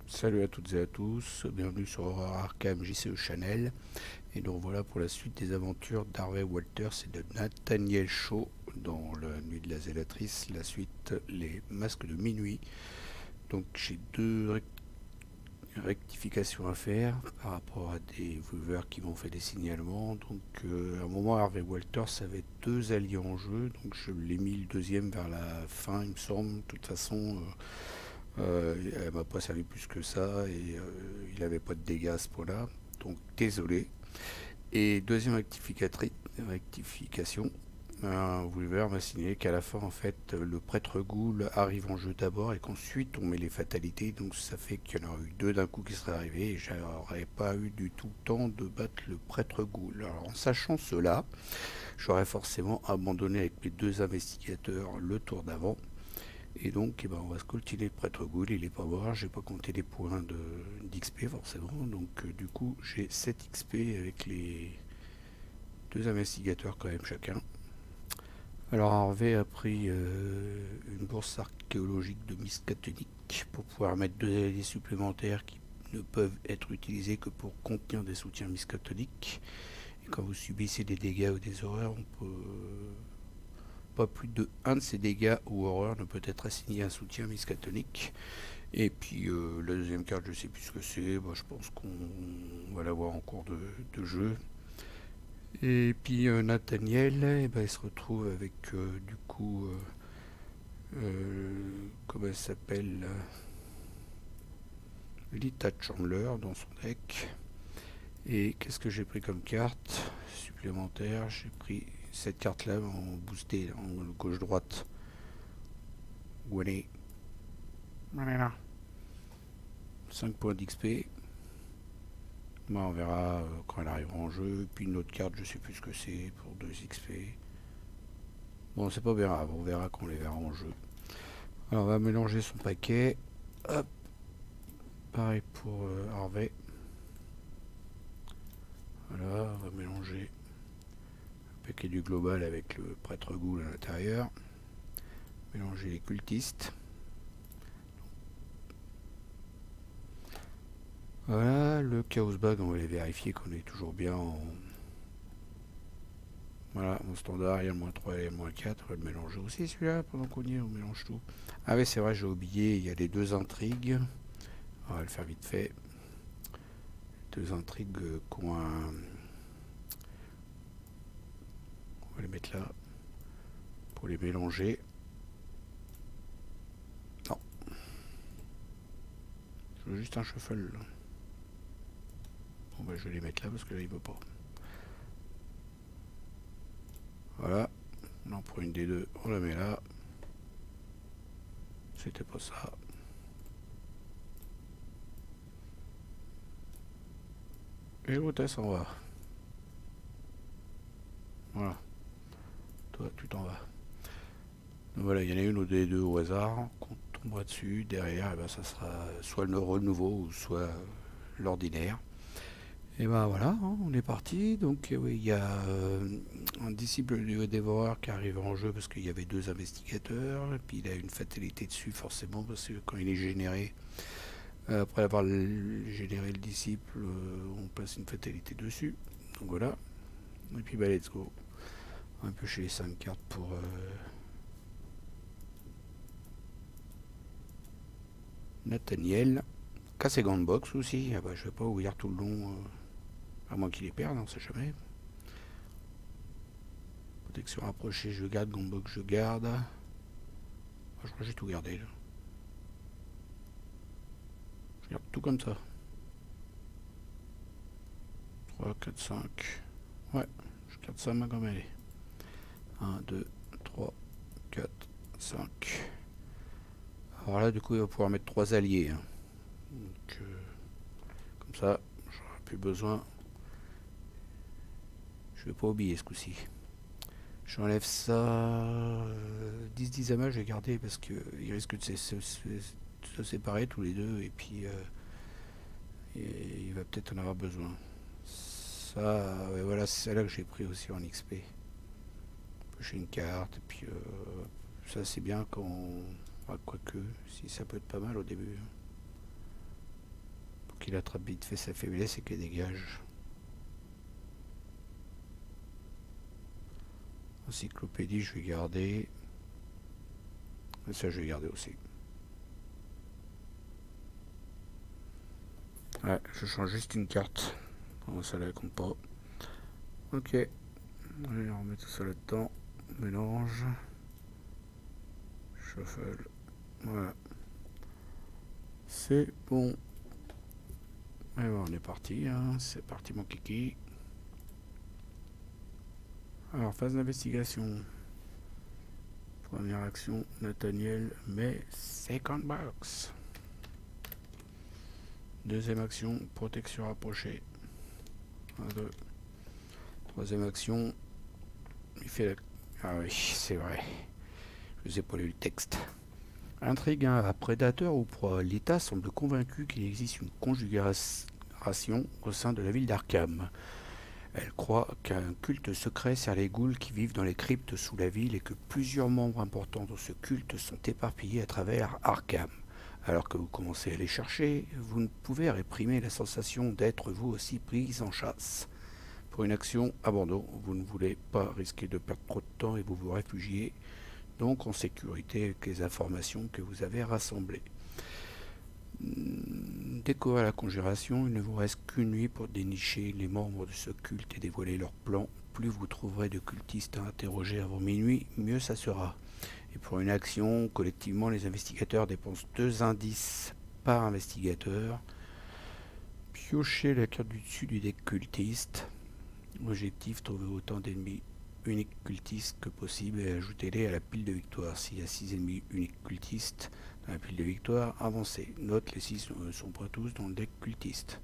Salut à toutes et à tous, bienvenue sur Horror Arkham JCE Channel. Et donc voilà pour la suite des aventures d'Harvey Walters et de Nathaniel Shaw dans La Nuit de la Zélatrice, la suite Les Masques de Minuit. Donc j'ai deux rectifications à faire par rapport à des viewers qui m'ont fait des signalements. Donc à un moment Harvey Walters avait deux alliés en jeu, donc je l'ai mis le deuxième vers la fin il me semble. De toute façon elle m'a pas servi plus que ça et il avait pas de dégâts à ce point-là. Donc désolé. Et deuxième rectification, un viewer m'a signalé qu'à la fin en fait le prêtre ghoul arrive en jeu d'abord et qu'ensuite on met les fatalités, donc ça fait qu'il y en aurait eu deux d'un coup qui seraient arrivés et j'aurais pas eu du tout le temps de battre le prêtre ghoul. Alors en sachant cela, j'aurais forcément abandonné avec mes deux investigateurs le tour d'avant. Et donc, eh ben, on va se coltiner le prêtre ghoul, il est pas mort, j'ai pas compté les points d'XP forcément, donc du coup j'ai 7 XP avec les deux investigateurs quand même chacun. Alors Harvey a pris une bourse archéologique de Miskatonic pour pouvoir mettre deux alliés supplémentaires qui ne peuvent être utilisés que pour contenir des soutiens Miskatonic. Et quand vous subissez des dégâts ou des horreurs, on peut pas plus de un de ces dégâts ou horreurs ne peut être assigné à un soutien Miskatonic. Et puis la deuxième carte, je sais plus ce que c'est, bah, je pense qu'on va l'avoir en cours de jeu. Et puis Nathaniel, eh ben, il se retrouve avec du coup, comment elle s'appelle, Lita Chandler dans son deck. Et qu'est-ce que j'ai pris comme carte supplémentaire? J'ai pris cette carte là en boosté, en gauche-droite. Où elle est? Elle est là. 5 points d'XP. Bon, on verra quand elle arrivera en jeu. Puis une autre carte, je sais plus ce que c'est, pour 2 XP. Bon, c'est pas bien grave, on verra quand on les verra en jeu. Alors, on va mélanger son paquet. Hop. Pareil pour Harvey. Voilà, on va mélanger le paquet du global avec le prêtre ghoul à l'intérieur. Mélanger les cultistes. Voilà, le chaos bag, on va les vérifier qu'on est toujours bien en... Voilà, mon standard, il y a le moins 3 et le moins 4, on va le mélanger aussi celui-là, pendant qu'on y est, on mélange tout. Ah oui, c'est vrai, j'ai oublié, il y a les deux intrigues. On va le faire vite fait. Deux intrigues qui ont un... On va les mettre là, pour les mélanger. Non. Je veux juste un shuffle. Bon bah je vais les mettre là parce que là il veut pas. Voilà. On en prend une des deux, on la met là. C'était pas ça. Et l'autre s'en va. Voilà. Toi tu t'en vas. Donc voilà, il y en a une ou des deux au hasard. Qu'on tombera dessus. Derrière, et ben, ça sera soit le renouveau ou soit l'ordinaire. Et ben voilà, hein, on est parti. Donc oui, il y a un disciple du dévoreur qui arrive en jeu parce qu'il y avait deux investigateurs. Et puis il a une fatalité dessus forcément parce que quand il est généré, après avoir généré le disciple, on passe une fatalité dessus. Donc voilà. Et puis bah let's go. On va piocher les 5 cartes pour... Nathaniel. Casse ses gants de boxe aussi. Ah bah je vais pas ouvrir tout le long... à moins qu'il les perde, on sait jamais. Protection rapprochée, je garde. Gants de boxe, je garde. Ah, je crois que j'ai tout gardé là. Je garde tout comme ça. 3, 4, 5. Ouais, je garde ça main comme elle est. 1, 2, 3, 4, 5. Alors là, du coup, il va pouvoir mettre 3 alliés. Hein. Donc, comme ça, j'aurai plus besoin. Je vais pas oublier ce coup-ci. J'enlève ça. 10-10 à main, je vais garder parce qu'ils risquent de se séparer tous les deux. Et puis, il va peut-être en avoir besoin. Ça, ouais, voilà, c'est celle-là que j'ai pris aussi en XP. J'ai une carte, et puis ça c'est bien quand... Ah, quoique, si ça peut être pas mal au début. qu'il attrape vite fait sa faiblesse et qu'elle dégage. Encyclopédie, je vais garder. Et ça, je vais garder aussi. Ouais, je change juste une carte. Bon, ça ne compte pas. Ok. Allez, on remet tout ça là-dedans. Mélange. Shuffle. Voilà. C'est bon. Et bon, on est parti. Hein. C'est parti, mon kiki. Alors, phase d'investigation. Première action, Nathaniel met second box. Deuxième action, protection rapprochée. 1, 2. Troisième action, il fait la... Ah oui, c'est vrai. Je vous ai pas lu le texte. Intrigue 1. Prédateur ou proie. L'État semble convaincu qu'il existe une conjuration au sein de la ville d'Arkham. Elle croit qu'un culte secret sert les ghouls qui vivent dans les cryptes sous la ville et que plusieurs membres importants de ce culte sont éparpillés à travers Arkham. Alors que vous commencez à les chercher, vous ne pouvez réprimer la sensation d'être vous aussi pris en chasse. Pour une action abandon, vous ne voulez pas risquer de perdre trop de temps et vous vous réfugiez donc en sécurité avec les informations que vous avez rassemblées. Découvrir la conjuration, il ne vous reste qu'une nuit pour dénicher les membres de ce culte et dévoiler leurs plans. Plus vous trouverez de cultistes à interroger avant minuit, mieux ça sera. Et pour une action, collectivement, les investigateurs dépensent 2 indices par investigateur. Piochez la carte du dessus du deck cultiste. Objectif, trouver autant d'ennemis uniques cultistes que possible et ajoutez-les à la pile de victoire. S'il y a 6 ennemis uniques cultistes dans la pile de victoire, avancez. Note, les 6 ne sont pas tous dans le deck cultiste.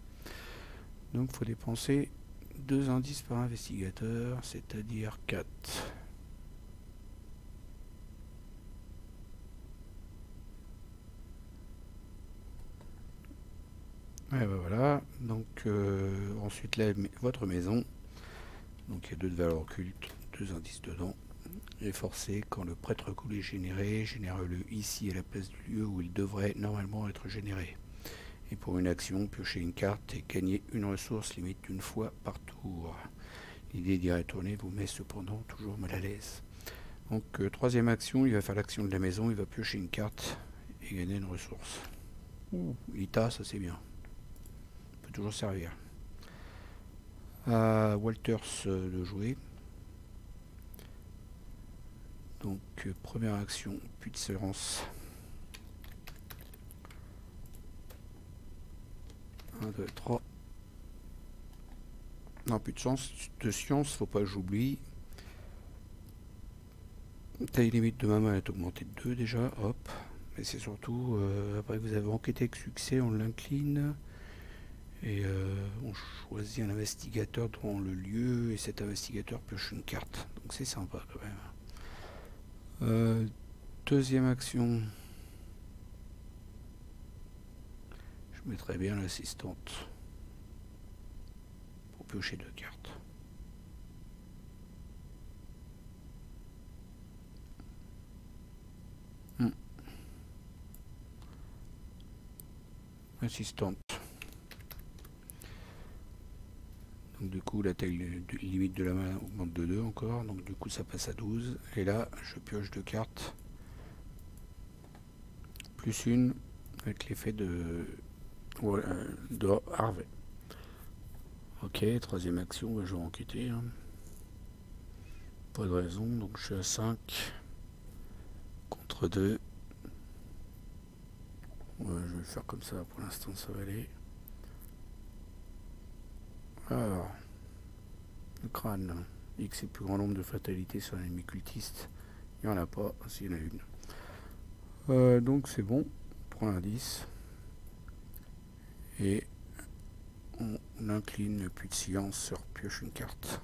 Donc il faut dépenser 2 indices par investigateur, c'est-à-dire 4. Et ben voilà, donc ensuite votre maison, donc il y a 2 de valeur occulte, 2 indices dedans, et forcé quand le prêtre ghoul est généré, génère-le ici à la place du lieu où il devrait normalement être généré. Et pour une action, piochez une carte et gagnez une ressource limite une fois par tour. L'idée d'y retourner vous met cependant toujours mal à l'aise. Donc troisième action, il va faire l'action de la maison, il va piocher une carte et gagner une ressource. L'ITA, ça c'est bien. Peut toujours servir. À Walters de jouer. Donc première action, puis de silence. 1, 2, 3. Non, plus de science, faut pas que j'oublie. Taille limite de ma main est augmentée de 2 déjà, hop. Mais c'est surtout, après que vous avez enquêté avec succès, on l'incline. Et on choisit un investigateur dans le lieu, et cet investigateur pioche une carte. Donc c'est sympa quand même. Deuxième action. Je mettrai bien l'assistante pour piocher 2 cartes. Assistante. Donc du coup la taille limite de la main augmente de 2 encore, donc du coup ça passe à 12. Et là je pioche 2 cartes. Plus une avec l'effet de Harvey. Ok, troisième action, je vais enquêter. Hein. Pas de raison, donc je suis à 5 contre 2. Ouais, je vais le faire comme ça, pour l'instant ça va aller. Alors, le crâne. X est le plus grand nombre de fatalités sur un ennemi cultiste. Il n'y en a pas, s'il y en a une. Donc c'est bon, on prend l'indice. Et on incline, puis de science, se repioche une carte.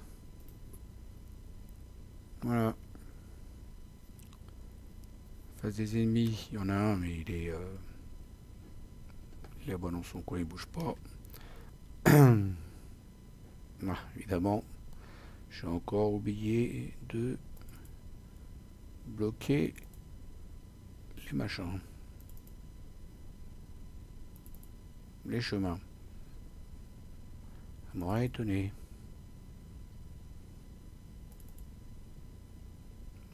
Voilà. Face des ennemis, il y en a un, mais il est bon dans son coin, il bouge pas. Ah, évidemment, j'ai encore oublié de bloquer les machins, les chemins. m'aurait étonné.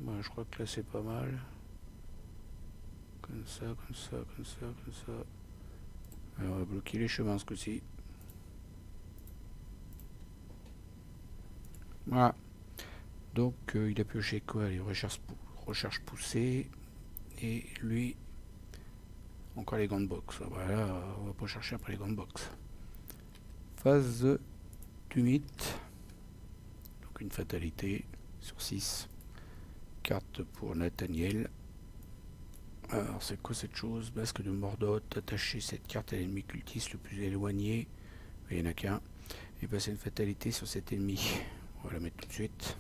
Bon, je crois que là c'est pas mal. Comme ça, comme ça, comme ça, comme ça. Alors on va bloquer les chemins ce coup-ci. Voilà. Donc il a pioché quoi? Les recherches poussées. Et lui, encore les gants de boxe. Voilà, on va pas chercher après les gants de boxe. Phase du mythe. Donc une fatalité sur 6. Carte pour Nathaniel. Alors c'est quoi cette chose? Basque de Mordor. Attacher cette carte à l'ennemi cultiste le plus éloigné. Il n'y en a qu'un. Et passer une fatalité sur cet ennemi. On va la mettre tout de suite.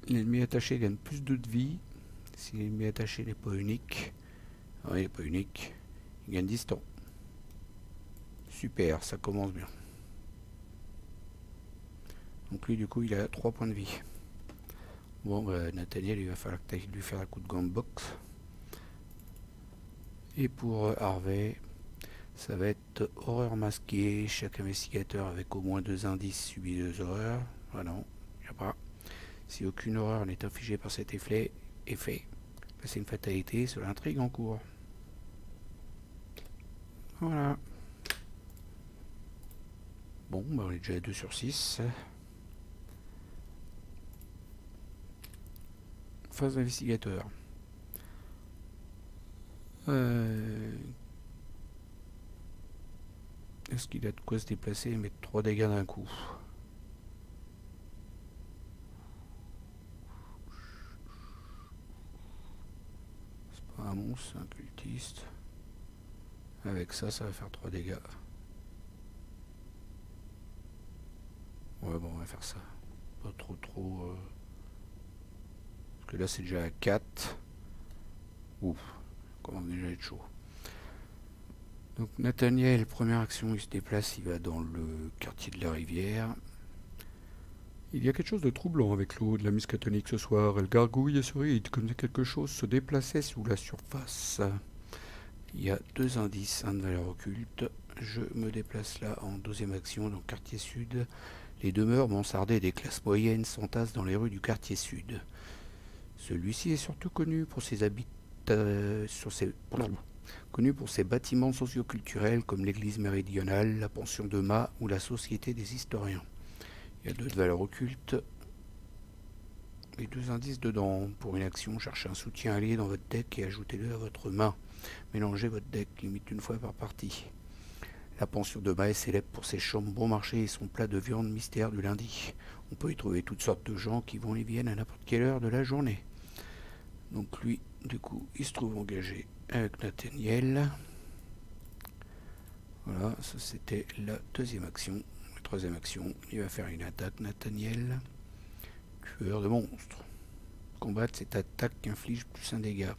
L'ennemi attaché gagne plus de vie. Si l'ennemi attaché n'est pas unique. Alors, il n'est pas unique. Il gagne 10 temps. Super, ça commence bien. Donc lui du coup il a 3 points de vie. Bon bah, Nathaniel il va falloir que tu ailles lui faire un coup de gant de boxe. Et pour Harvey, ça va être horreur masquée. Chaque investigateur avec au moins 2 indices subit 2 horreurs. Ah non, il n'y a pas. Si aucune horreur n'est infligée par cet effet, c'est une fatalité sur l'intrigue en cours. Voilà. Bon, bah on est déjà à 2 sur 6. Phase d'investigateur. Est-ce qu'il a de quoi se déplacer et mettre 3 dégâts d'un coup? C'est pas un monstre, c'est un cultiste. Avec ça, ça va faire 3 dégâts. Ouais, bon, on va faire ça. Pas trop. Parce que là, c'est déjà à 4. Ouf, commence déjà à être chaud. Donc, Nathaniel, première action, il se déplace, il va dans le quartier de la rivière. Il y a quelque chose de troublant avec l'eau de la Miskatonic ce soir. Elle gargouille et se ride comme si quelque chose se déplaçait sous la surface. Il y a 2 indices, un de valeur occulte. Je me déplace là en 2e action, dans le quartier sud. Les demeures mansardées des classes moyennes s'entassent dans les rues du quartier sud. Celui-ci est surtout connu pour ses bâtiments socioculturels comme l'église méridionale, la pension de mât ou la société des historiens. Il y a 2 de valeur occulte et 2 indices dedans. Pour une action, cherchez un soutien allié dans votre deck et ajoutez-le à votre main. Mélangez votre deck, limite une fois par partie. La pension de mât est célèbre pour ses chambres bon marché et son plat de viande mystère du lundi. On peut y trouver toutes sortes de gens qui vont et viennent à n'importe quelle heure de la journée. Donc lui, du coup, il se trouve engagé avec Nathaniel. Voilà, ça c'était la 2e action. La 3e action, il va faire une attaque Nathaniel. Tueur de monstres. Combattre cette attaque qui inflige plus un dégât.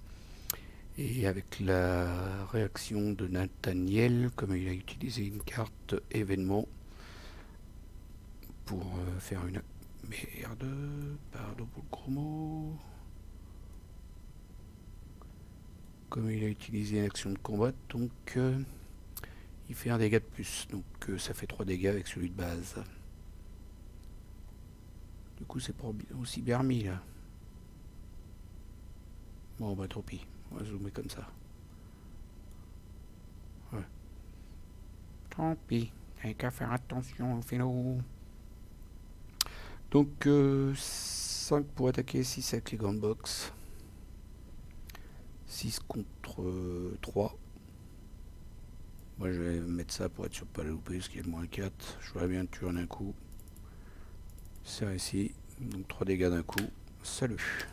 Et avec la réaction de Nathaniel, comme il a utilisé une carte événement pour faire une... Merde, pardon pour le gros mot. Comme il a utilisé une action de combat, donc il fait un dégât de plus. Donc ça fait 3 dégâts avec celui de base. Du coup c'est pas aussi Bermi là. Bon bah tant pis, on va zoomer comme ça. Ouais. Tant pis, il n'y a qu'à faire attention au philo. Donc 5 pour attaquer, 6 avec les gants de boxe. 6 contre 3. Moi je vais mettre ça pour être sûr de ne pas la louper parce qu'il y a le moins 4. Je voudrais bien le tuer en un coup. C'est réussi. Donc 3 dégâts d'un coup. Salut.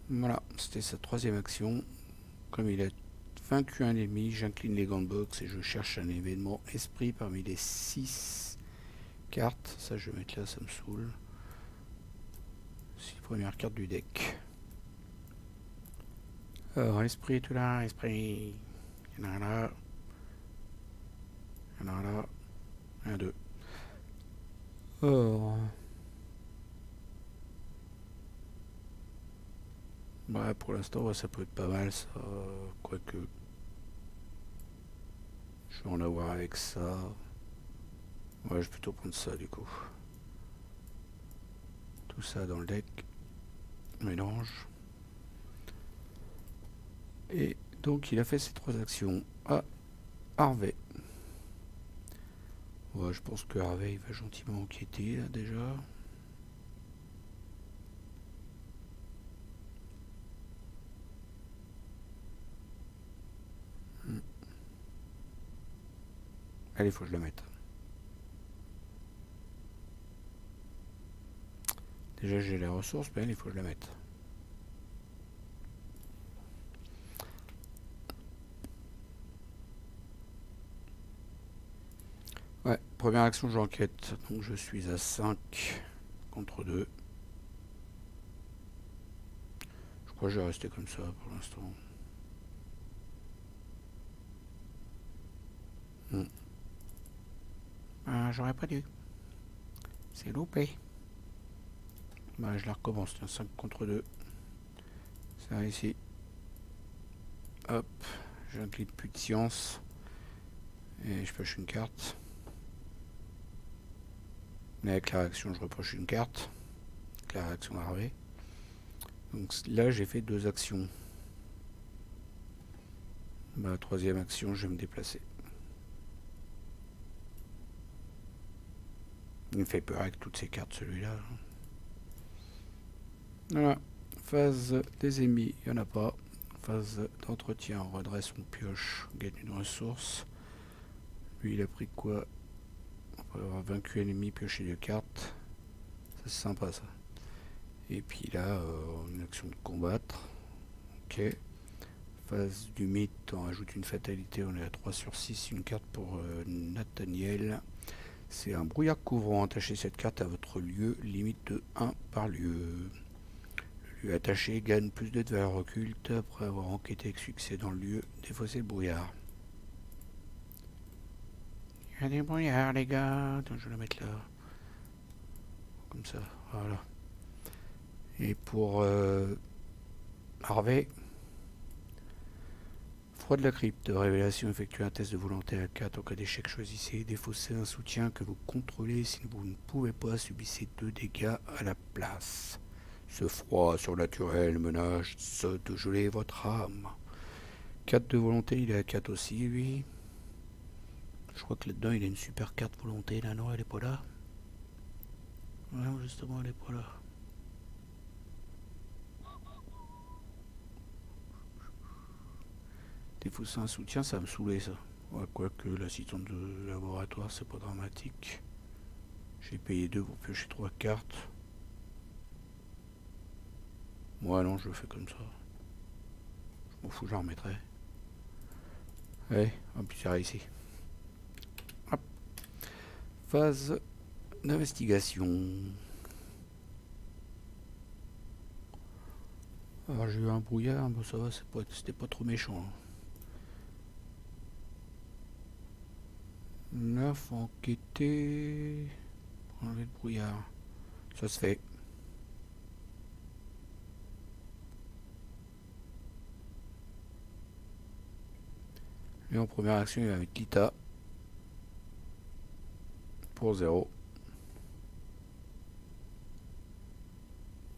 Voilà, c'était sa 3e action. Comme il a vaincu un ennemi, j'incline les gants de boxe et je cherche un événement esprit parmi les 6 cartes. Ça je vais mettre là, ça me saoule. 6 premières cartes du deck. Alors, esprit, tout là, esprit. Il y en a un là. Il y en a un là. 1, 2. Or. Ouais, pour l'instant, ouais, ça peut être pas mal, ça. Quoique, je vais en avoir avec ça. Ouais, je vais plutôt prendre ça, du coup. Tout ça dans le deck. Mélange. Et donc, il a fait ses 3 actions. Ah, Harvey. Ouais, je pense que Harvey, il va gentiment enquêter, là, déjà. Allez, il faut que je la mette. Déjà, j'ai les ressources, mais il faut que je la mette. Ouais, première action, j'enquête. Donc, je suis à 5 contre 2. Je crois que je vais rester comme ça pour l'instant. J'aurais pas dû. C'est loupé. Bah, je la recommence. Tiens, 5 contre 2. Ça ici. Hop. J'ai un clip plus de science. Et je pioche une carte. Mais avec la réaction, je reproche une carte. Avec la réaction Harvey. Donc là, j'ai fait 2 actions. Bah, troisième action, je vais me déplacer. Il me fait peur avec toutes ces cartes, celui-là. Voilà. Phase des ennemis, il n'y en a pas. Phase d'entretien, on redresse, on pioche, on gagne une ressource. Lui, il a pris quoi? On peut avoir vaincu ennemi, piocher 2 cartes. Ça, c'est sympa, ça. Et puis là, une action de combattre. Ok. Phase du mythe, on rajoute une fatalité, on est à 3 sur 6. Une carte pour Nathaniel. C'est un brouillard couvrant. Attachez cette carte à votre lieu, limite de 1 par lieu. Le lieu attaché gagne plus de valeur occulte après avoir enquêté avec succès dans le lieu. Défausser le brouillard. Il y a des brouillards, les gars. Attends, je vais la mettre là. Comme ça, voilà. Et pour Harvey, froid de la crypte, révélation, effectuez un test de volonté à 4. En cas d'échec, choisissez défausser un soutien que vous contrôlez. Si vous ne pouvez pas, subissez 2 dégâts à la place. Ce froid surnaturel menace de geler votre âme. 4 de volonté, il est à 4 aussi, lui. Je crois que là-dedans, il a une super carte volonté. Là, non, elle est pas là. Non, justement, elle est pas là. Défausser un soutien, ça va me saouler, ça. Ouais, quoique l'assistant de laboratoire, c'est pas dramatique. J'ai payé 2 pour piocher 3 cartes. Moi, non, je le fais comme ça. Je m'en fous, je la remettrai. Allez, on peut tirer ici. Hop. Phase d'investigation. Alors, j'ai eu un brouillard, bon, ça va, c'était pas trop méchant. 9 enquêtés. Enlever le brouillard. Ça se fait. Et en première action, il va mettre Lita. Pour 0.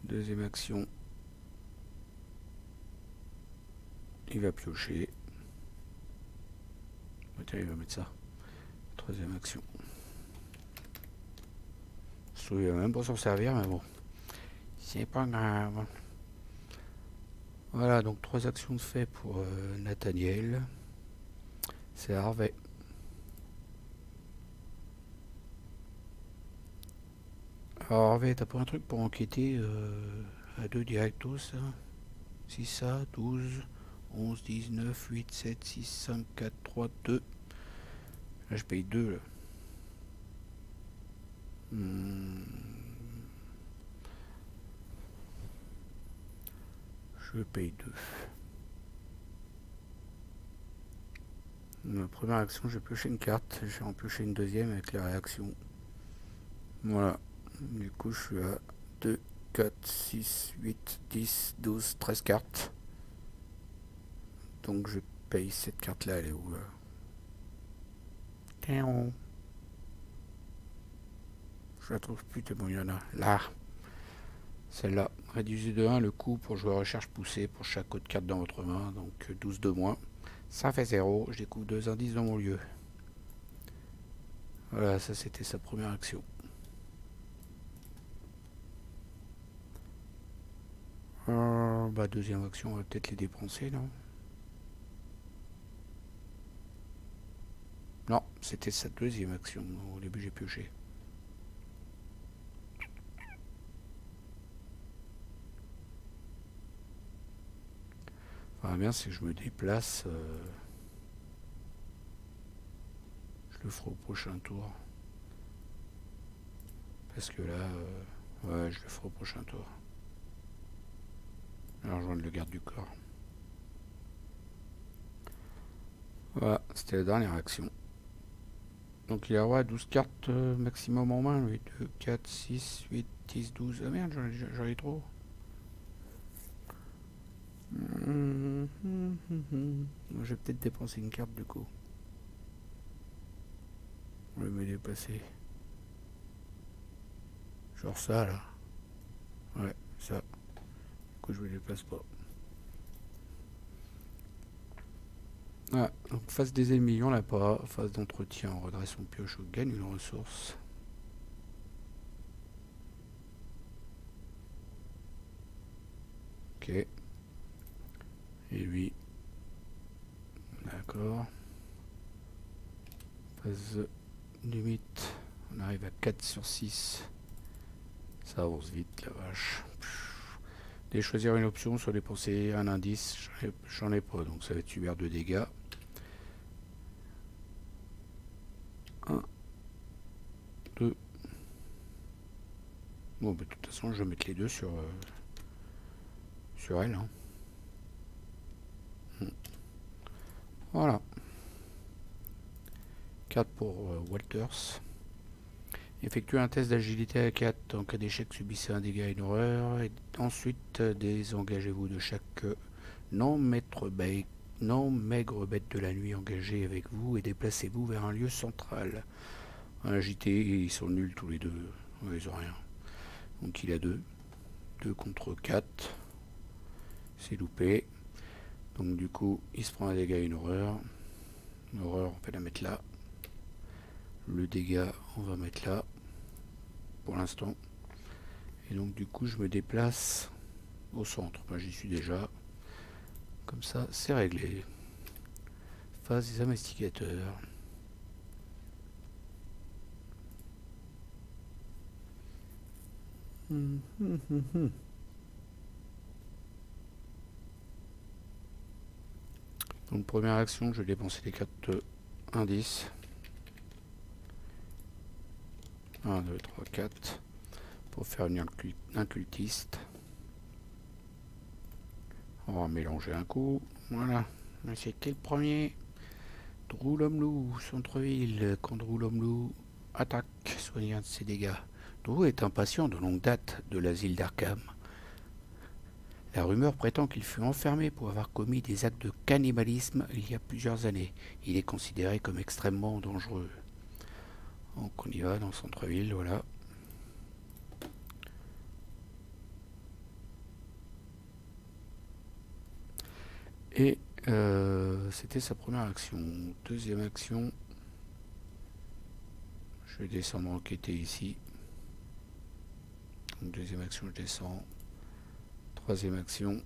Deuxième action. Il va piocher. Tiens, il va mettre ça. Troisième action. Il va même pas s'en servir, mais bon. C'est pas grave. Voilà, donc 3 actions de fait pour Nathaniel. C'est Harvey. Alors Harvey, t'as pas un truc pour enquêter à 2 directos, hein? 6 ça, 12, 11, 19, 8, 7, 6, 5, 4, 3, 2. Là, je paye 2, là. Je paye 2. La première action, j'ai pioché une carte. J'ai en pioché une deuxième avec la réaction. Voilà. Du coup, je suis à 2 4, 6, 8, 10, 12, 13 cartes. Donc je paye cette carte là, elle est où là? Je la trouve plus tellement il y en a. Là, celle-là. Réduisez de 1 le coût pour jouer à recherche poussée pour chaque autre carte dans votre main. Donc 12 de moins. Ça fait 0. Je découvre 2 indices dans mon lieu. Voilà, ça c'était sa première action. Bah deuxième action, on va peut-être les dépenser, non? Non, c'était sa deuxième action. Au début j'ai pioché. Enfin bien, c'est que je me déplace. Je le ferai au prochain tour. Parce que là, ouais, je le ferai au prochain tour. Alors, rejoindre le garde du corps. Voilà, c'était la dernière action. Donc il a droit à 12 cartes maximum en main. 8, 2, 4, 6, 8, 10, 12. Ah merde, j'en ai trop. Je vais peut-être dépenser une carte du coup. Je vais me déplacer. Genre ça là. Ouais, ça. Du coup je me déplace pas. Ah, donc face des ennemis, on l'a pas. Phase d'entretien, on redresse son pioche ou gagne une ressource. Ok. Et lui. D'accord. Phase limite. On arrive à 4 sur 6. Ça avance vite, la vache. Dès choisir une option, soit dépenser un indice. J'en ai pas, donc ça va être subir 2 dégâts. 1, 2. Bon, bah, de toute façon, je vais mettre les deux sur elle. Hein. Voilà. 4 pour Walters. Effectuez un test d'agilité à 4. En cas d'échec, subissez un dégât et une horreur. Et ensuite, désengagez-vous de chaque non maigre bête de la nuit engagée avec vous et déplacez-vous vers un lieu central. Un agité, ils sont nuls tous les deux. Ouais, ils ont rien. Donc il a 2. 2 contre 4. C'est loupé. Donc du coup, il se prend un dégât et une horreur. Une horreur, on peut la mettre là. Le dégât, on va mettre là. Pour l'instant. Et donc du coup, je me déplace au centre. Moi, j'y suis déjà. Comme ça, c'est réglé. Phase des investigateurs. Donc première action, je vais dépenser les cartes indices. 1, 2, 3, 4. Pour faire venir un cultiste. On va mélanger un coup. Voilà. C'est qui le premier? Droulomlou, centre-ville. Quand Droulomlou attaque, soigne un de ses dégâts. Drou est un patient de longue date de l'asile d'Arkham. La rumeur prétend qu'il fut enfermé pour avoir commis des actes de cannibalisme il y a plusieurs années. Il est considéré comme extrêmement dangereux. Donc on y va dans le centre-ville, voilà. Et c'était sa première action. Deuxième action, je vais descendre enquêter ici. Donc deuxième action, je descends. Troisième action.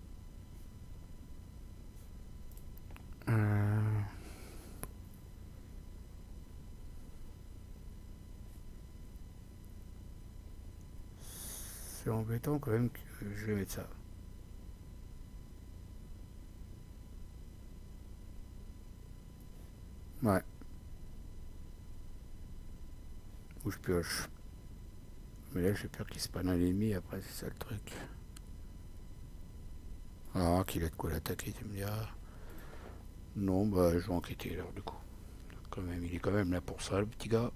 C'est embêtant quand même que je vais mettre ça. Ouais. Où je pioche. Mais là j'ai peur qu'il se panne un ennemi après, c'est ça le truc. Ah, qu'il a de quoi l'attaquer, tu me diras. Non, bah je vais enquêter alors du coup. Quand même, il est quand même là pour ça, le petit gars.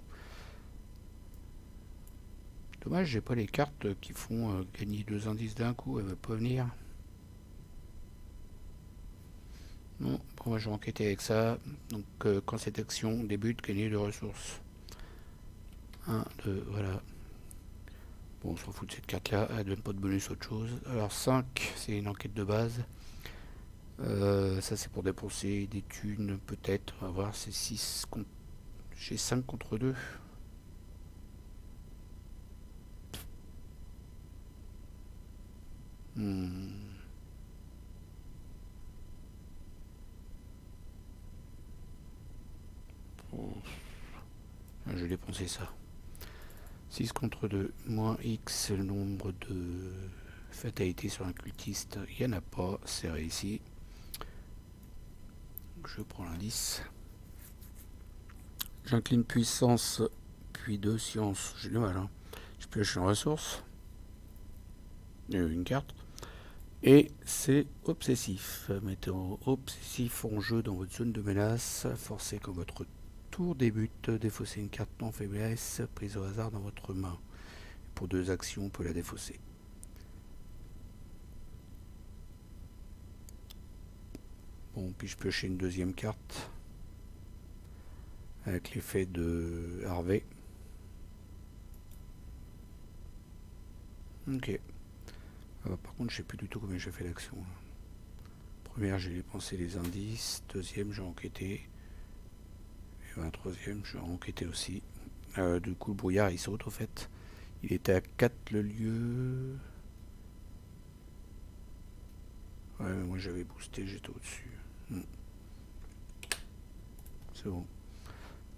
Dommage, j'ai pas les cartes qui font gagner 2 indices d'un coup. Elle veut pas venir. Non, bon, moi je vais enquêter avec ça. Donc quand cette action débute, gagner 2 ressources. 1, 2, voilà. Bon, on s'en fout de cette carte-là, elle donne pas de bonus autre chose. Alors 5, c'est une enquête de base. Ça c'est pour dépenser des thunes, peut-être. On va voir, c'est 6 contre... J'ai 5 contre 2. Oh, je vais dépenser ça. 6 contre 2, moins X, le nombre de fatalités sur un cultiste. Il n'y en a pas, c'est réussi. Je prends l'indice. J'incline puissance, puis 2 sciences. J'ai du mal, hein. Je pioche une ressource. Une carte. Et c'est obsessif. Mettez obsessif en jeu dans votre zone de menace. Forcez quand votre tour débute. Défaussez une carte non faiblesse prise au hasard dans votre main. Pour 2 actions, on peut la défausser. Bon, puis je piocher une deuxième carte. Avec l'effet de Harvey. Ok. Par contre, je sais plus du tout combien j'ai fait d'action. Première, j'ai dépensé les indices. Deuxième, j'ai enquêté. Et la troisième, j'ai enquêté aussi. Du coup, le brouillard, il saute, au fait. Il était à 4 le lieu. Ouais, mais moi, j'avais boosté, j'étais au-dessus. C'est bon.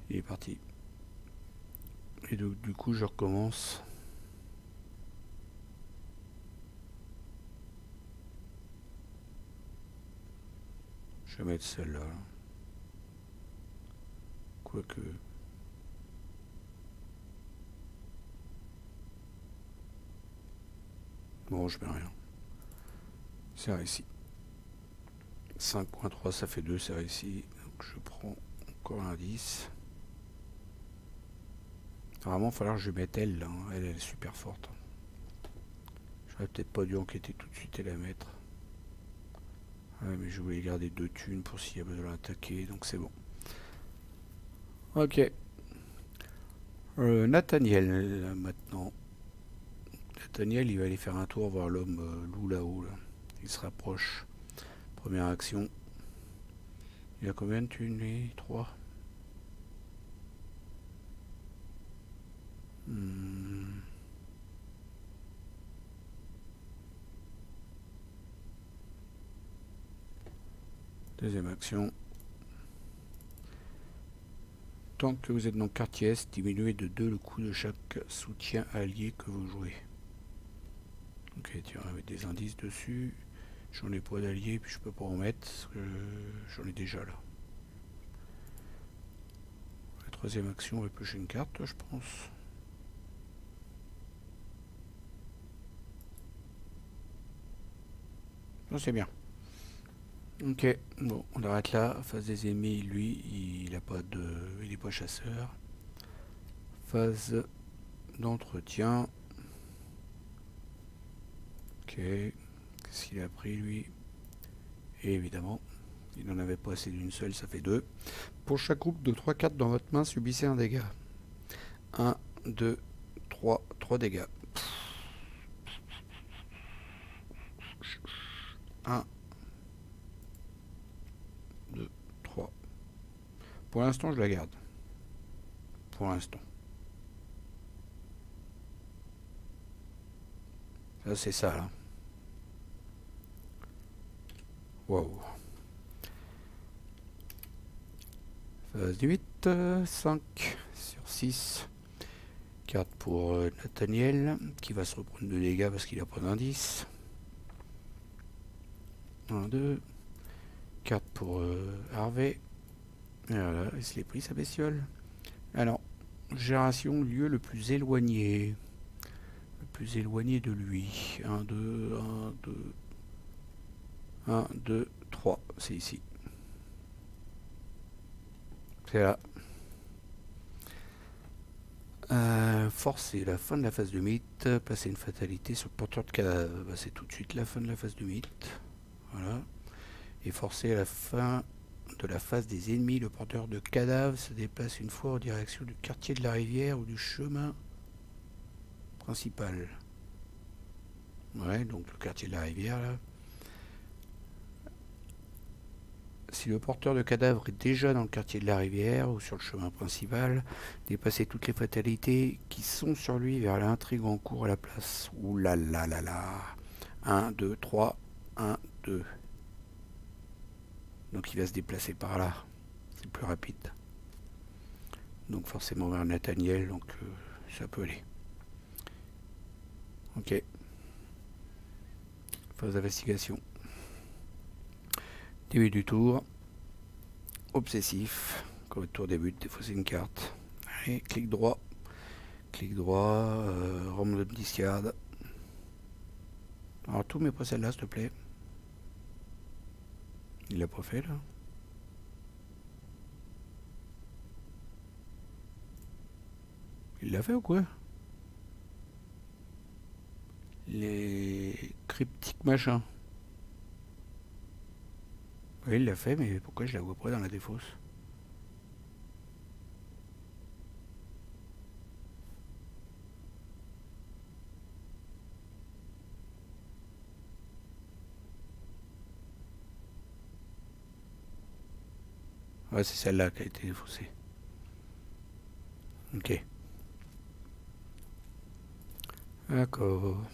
Il est parti. Et donc, du coup, je recommence. Je vais mettre celle-là. Quoique... Bon, je mets rien. C'est réussi. 5.3, ça fait 2, c'est réussi. Donc je prends encore un 10. Vraiment, il va falloir que je mette elle là. Hein. Elle est super forte. J'aurais peut-être pas dû enquêter tout de suite et la mettre. Ouais, mais je voulais garder 2 thunes pour s'il y a besoin d'attaquer, donc c'est bon. Ok. Nathaniel, maintenant. Nathaniel, il va aller faire un tour voir l'homme loup là-haut. Là. Il se rapproche. Première action. Il a combien de thunes, lui? 3. Deuxième action. Tant que vous êtes dans le quartier Est, diminuez de 2 le coût de chaque soutien allié que vous jouez. Ok, tiens, on va mettre des indices dessus. J'en ai pas d'alliés, puis je peux pas en mettre, parce que j'en ai déjà là. La troisième action, on va piocher une carte, je pense. Non, c'est bien. Ok, bon, on arrête là. Phase des ennemis, lui, il a pas de... il est pas chasseur. Phase d'entretien. Ok, qu'est-ce qu'il a pris, lui? Et évidemment, il n'en avait pas assez d'une seule, ça fait 2. Pour chaque groupe de 3 cartes dans votre main, subissez un dégât. 1, 2, 3, 3 dégâts. 1, 2, 3. Pour l'instant, je la garde. Pour l'instant. Ça, c'est ça, là. Wow. Phase du 8, 5 sur 6. Carte pour Nathaniel, qui va se reprendre de dégâts parce qu'il a pas d'indice. 1, 2. Carte pour Harvey. Et voilà, il se l'est pris sa bestiole. Alors, génération, lieu le plus éloigné. Le plus éloigné de lui. 1, 2, 1, 2. 1, 2, 3. C'est ici. C'est là. Forcer la fin de la phase de mythe, placer une fatalité sur le porteur de cadavre. Bah, c'est tout de suite la fin de la phase de mythe. Voilà. Et forcer à la fin de la phase des ennemis, le porteur de cadavre se déplace une fois en direction du quartier de la rivière ou du chemin principal. Ouais, donc le quartier de la rivière là. Si le porteur de cadavre est déjà dans le quartier de la rivière ou sur le chemin principal, dépasser toutes les fatalités qui sont sur lui vers l'intrigue en cours à la place. Ouh là là là là. 1, 2, 3, 1, 2. Donc il va se déplacer par là. C'est plus rapide. Donc forcément vers Nathaniel, donc ça peut aller. Ok. Phase d'investigation. Début du tour. Obsessif. Quand le tour débute, défausser une carte. Allez, clic droit. Clic droit. Random discard. Alors tout, mais pas celle-là, s'il te plaît. Il l'a pas fait là. Il l'a fait ou quoi? Les cryptiques machin. Oui, il l'a fait, mais pourquoi je la vois pas dans la défausse? Ouais, c'est celle-là qui a été défaussée. Ok. D'accord.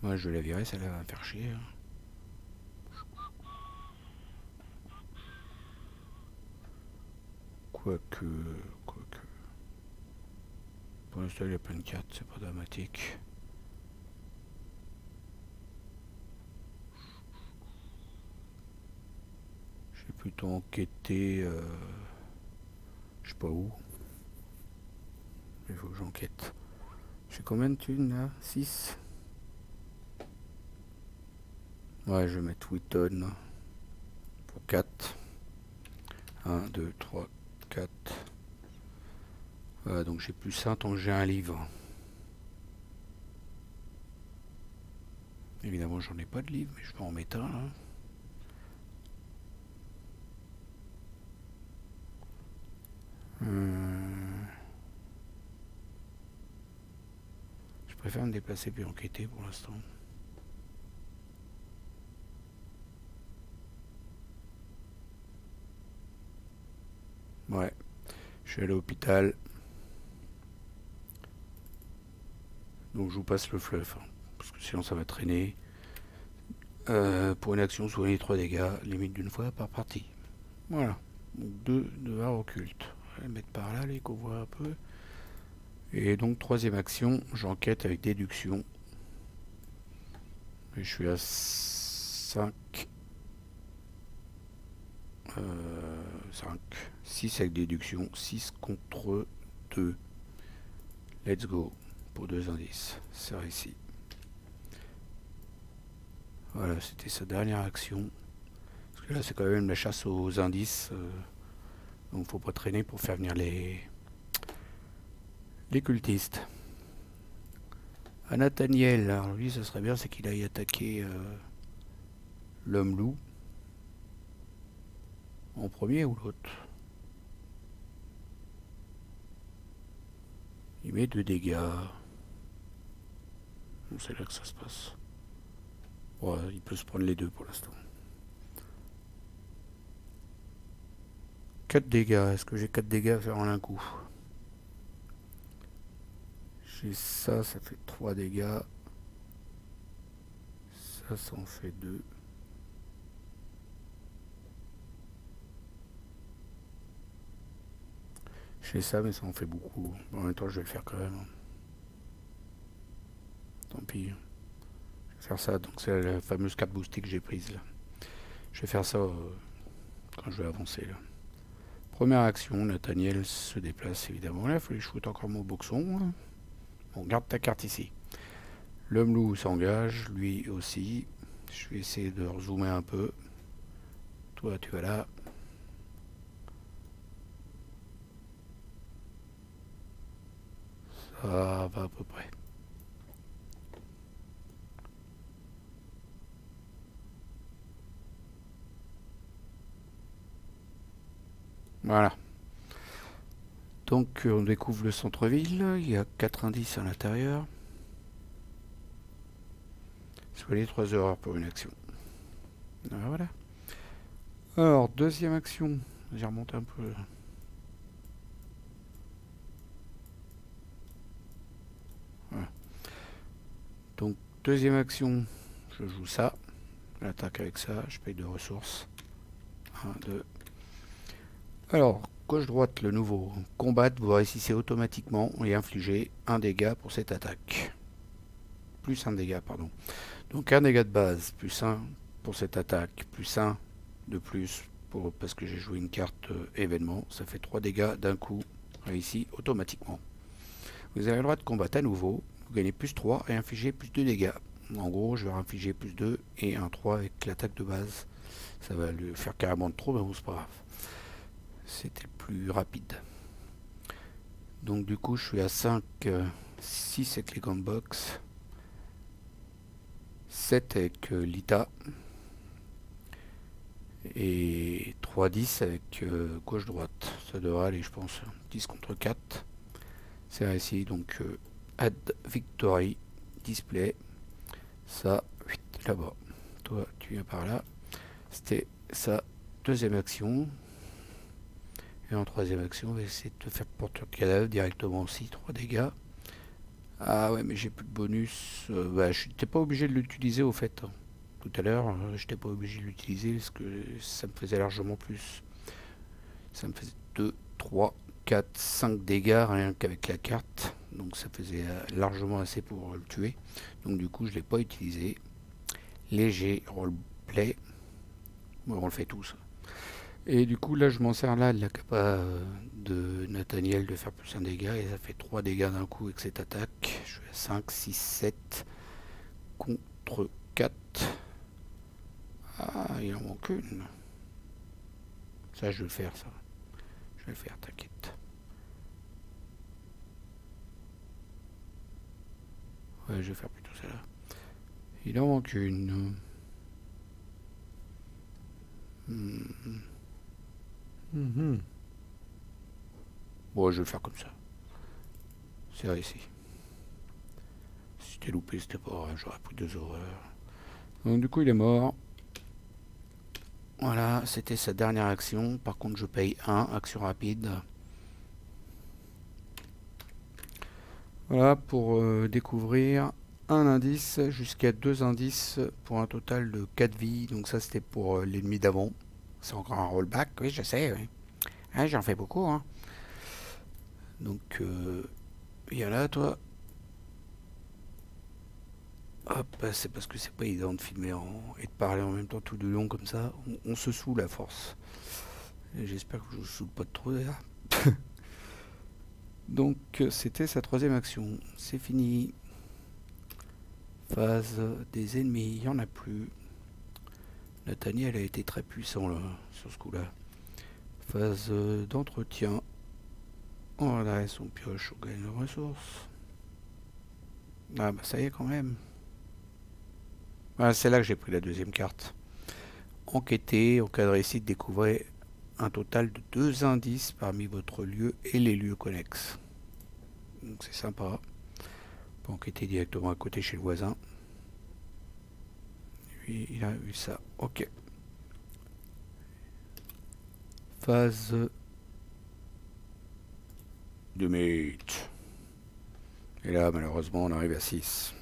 Moi, je vais la virer, celle-là va me faire chier. Hein. Quoique. Pour l'instant, il n'y a pas une carte, c'est pas dramatique. J'ai plutôt enquêté. Je sais pas où. Il faut que j'enquête. J'ai combien de thunes là? 6. Ouais, je vais mettre Witton pour 4. 1, 2, 3, 4. Voilà, donc j'ai plus 1 tant que j'ai un livre. Évidemment, j'en ai pas de livre, mais je peux en mettre un là. Je préfère me déplacer puis enquêter pour l'instant. Ouais, je suis allé à l'hôpital. Donc je vous passe le fluff, hein, parce que sinon ça va traîner. Pour une action, soignez 3 dégâts, limite d'une fois par partie. Voilà. Donc 2 devoirs occultes. On va les mettre par là, les qu'on voit un peu. Et donc troisième action, j'enquête avec déduction. Et je suis à 5. 5. 6 avec déduction. 6 contre 2. Let's go. Pour 2 indices. C'est réussi. Voilà, c'était sa dernière action. Parce que là, c'est quand même la chasse aux indices. Donc, faut pas traîner pour faire venir les cultistes. À Nathaniel, alors lui, ce serait bien, c'est qu'il aille attaquer l'homme loup. En premier ou l'autre? Il met 2 dégâts. C'est là que ça se passe. Ouais, il peut se prendre les deux pour l'instant. 4 dégâts. Est-ce que j'ai 4 dégâts à faire en un coup? J'ai ça, ça fait 3 dégâts. Ça en fait 2. J'ai ça, mais ça en fait beaucoup. Bon, en même temps, je vais le faire quand même. Tant pis. Je vais faire ça. Donc, c'est la fameuse carte boostée que j'ai prise là. Je vais faire ça quand je vais avancer là. Première action, Nathaniel se déplace évidemment. Là, il faut les shooter encore mon boxon. Bon, garde ta carte ici. L'homme loup s'engage, lui aussi. Je vais essayer de rezoomer un peu. Toi, tu vas là. Ça va à peu près. Voilà. Donc on découvre le centre-ville. Il y a 4 indices à l'intérieur. Soyez 3 erreurs pour une action. Voilà. Alors, deuxième action. J'ai remonté un peu. Voilà. Donc, deuxième action, je joue ça. J'attaque avec ça, je paye 2 ressources. 1, 2. Alors, gauche-droite, le nouveau. Combattre, vous réussissez automatiquement et infligez un dégât pour cette attaque. Plus un dégât, pardon. Donc, un dégât de base, plus 1 pour cette attaque, plus 1 de plus parce que j'ai joué une carte événement. Ça fait 3 dégâts d'un coup, réussi automatiquement. Vous avez le droit de combattre à nouveau. Vous gagnez plus 3 et infligez plus 2 dégâts. En gros, je vais infliger plus 2 et un 3 avec l'attaque de base. Ça va lui faire carrément de trop, mais bon, c'est pas grave. C'était plus rapide. Donc du coup, je suis à 5, 6 avec les gants de boxe, 7 avec Lita, et 3-10 avec gauche-droite. Ça devrait aller, je pense. 10 contre 4. C'est réussi, donc add victory, display. Ça, là-bas. Toi, tu viens par là. C'était sa deuxième action. Et en troisième action, on va essayer de te faire porter le cadavre directement aussi. 3 dégâts. Ah ouais, mais j'ai plus de bonus. Bah, je n'étais pas obligé de l'utiliser au fait. Tout à l'heure, je n'étais pas obligé de l'utiliser parce que ça me faisait largement plus. Ça me faisait 2, 3, 4, 5 dégâts rien qu'avec la carte. Donc ça faisait largement assez pour le tuer. Donc du coup, je ne l'ai pas utilisé. Léger roleplay. Bon, on le fait tous. Et du coup, là, je m'en sers là de la capa de Nathaniel de faire plus un dégât. Et ça fait 3 dégâts d'un coup avec cette attaque. Je suis à 5, 6, 7 contre 4. Ah, il en manque une. Ça, je vais le faire, ça. Je vais le faire, t'inquiète. Ouais, je vais faire plutôt ça là. Il en manque une. Bon, je vais le faire comme ça. C'est réussi. Si t'es loupé, c'était pas grave, j'aurais pris 2 horreurs. Donc du coup, il est mort. Voilà, c'était sa dernière action. Par contre, je paye 1, action rapide. Voilà, pour découvrir un indice jusqu'à 2 indices pour un total de 4 vies. Donc ça, c'était pour l'ennemi d'avant. C'est encore un rollback, oui, je sais, oui. Ah, j'en fais beaucoup, hein. Donc, il y a là, toi. Hop, c'est parce que c'est pas évident de filmer et de parler en même temps tout du long comme ça. On se saoule à force. J'espère que je vous saoule pas de trop d'ailleurs. Donc, c'était sa troisième action. C'est fini. Phase des ennemis, il n'y en a plus. Nathaniel a été très puissant là, sur ce coup-là. Phase d'entretien. On redresse, on pioche, on gagne nos ressources. Ah bah ça y est quand même. Ah, c'est là que j'ai pris la deuxième carte. Enquêter, en cas de réussite, découvrez un total de 2 indices parmi votre lieu et les lieux connexes. Donc c'est sympa. On peut enquêter directement à côté chez le voisin. Lui, il a eu ça. Ok. Phase de mate. Et là, malheureusement, on arrive à 6.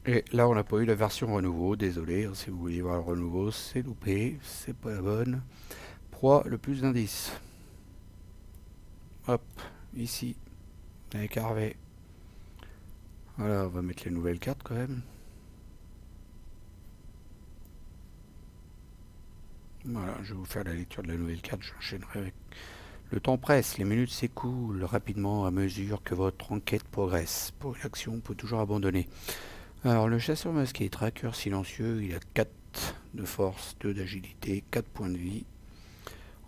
Et là, on n'a pas eu la version renouveau. Désolé, hein, si vous voulez voir le renouveau, c'est loupé. C'est pas la bonne. Proie, le plus d'indices. Hop, ici. Avec Harvey. Voilà, on va mettre les nouvelles cartes quand même. Voilà, je vais vous faire la lecture de la nouvelle carte. J'enchaînerai avec Le temps presse, les minutes s'écoulent rapidement à mesure que votre enquête progresse. Pour une action, on peut toujours abandonner. Alors, le chasseur masqué, tracker silencieux, il a 4 de force, 2 d'agilité, 4 points de vie.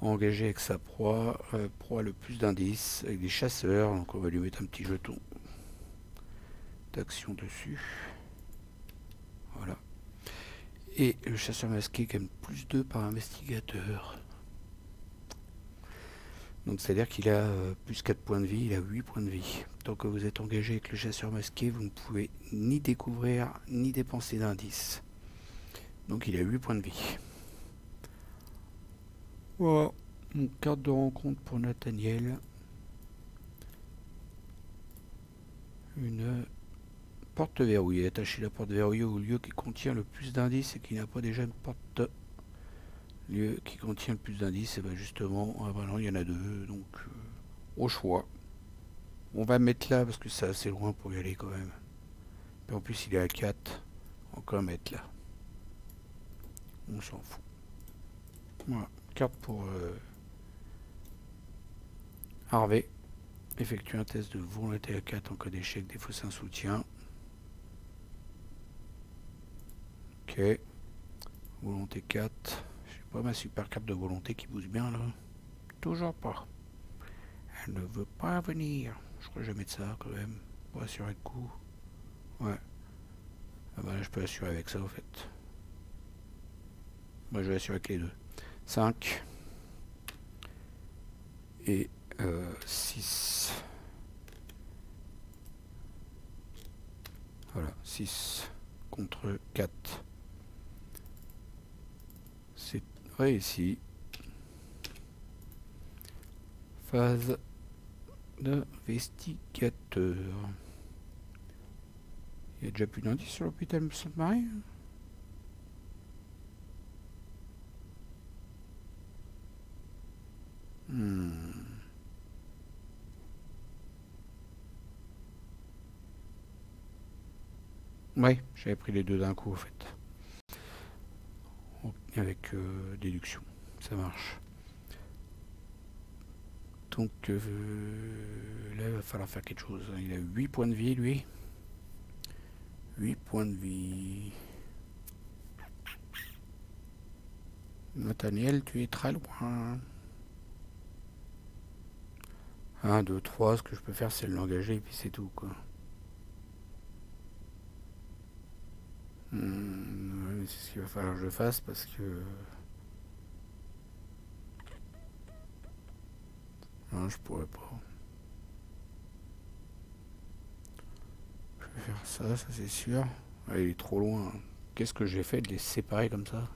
Engagé avec sa proie, proie le plus d'indices, avec des chasseurs, donc on va lui mettre un petit jeton d'action dessus. Voilà. Et le chasseur masqué gagne plus 2 par investigateur. Donc c'est-à-dire qu'il a plus 4 points de vie, il a 8 points de vie. Tant que vous êtes engagé avec le chasseur masqué, vous ne pouvez ni découvrir, ni dépenser d'indices. Donc il a 8 points de vie. Voilà, une carte de rencontre pour Nathaniel. Une porte verrouillée. Attachez la porte verrouillée au lieu qui contient le plus d'indices et qui n'a pas déjà une porte. Lieu qui contient le plus d'indices, et bien justement, ah ben non, il y en a 2, donc au choix. On va mettre là parce que c'est assez loin pour y aller quand même. Et en plus il est à 4, on va quand même mettre là. On s'en fout. Voilà, carte pour Harvey. Effectue un test de volonté à 4 en cas d'échec, défausser un soutien. Ok. Volonté 4. Je sais pas, ma super carte de volonté qui bouge bien là. Toujours pas. Elle ne veut pas venir. Je crois que je vais mettre ça quand même. Pour assurer le coup. Ouais. Ah bah là je peux assurer avec ça en fait. Moi je vais assurer avec les deux. 5. Et 6. Voilà, 6 contre 4. C'est réussi. Phase d'investigateur. Il y a déjà plus d'indices sur l'hôpital Sainte-Marie. Ouais, j'avais pris les deux d'un coup en fait. Avec déduction, ça marche. Donc là il va falloir faire quelque chose. Il a 8 points de vie lui. 8 points de vie. Nathaniel, tu es très loin. 1, 2, 3, ce que je peux faire c'est l'engager et puis c'est tout quoi. Ouais, c'est ce qu'il va falloir que je fasse parce que... Non, je pourrais pas. Je vais faire ça, ça c'est sûr. Ah, il est trop loin. Qu'est-ce que j'ai fait de les séparer comme ça?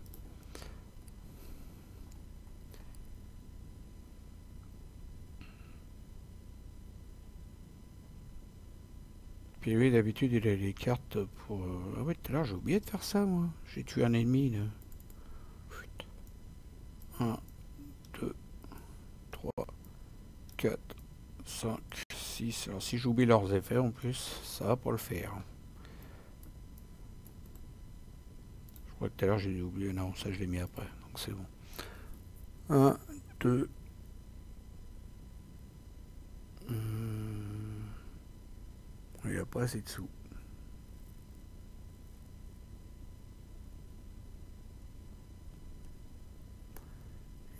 Puis lui d'habitude il a les cartes pour... Ah ouais, tout à l'heure j'ai oublié de faire ça moi. J'ai tué un ennemi là. 1, 2, 3, 4, 5, 6. Alors si j'oublie leurs effets en plus, ça va pour le faire. Je crois que tout à l'heure j'ai oublié. Non, ça je l'ai mis après. Donc c'est bon. 1, 2... Il n'y a pas assez de sous.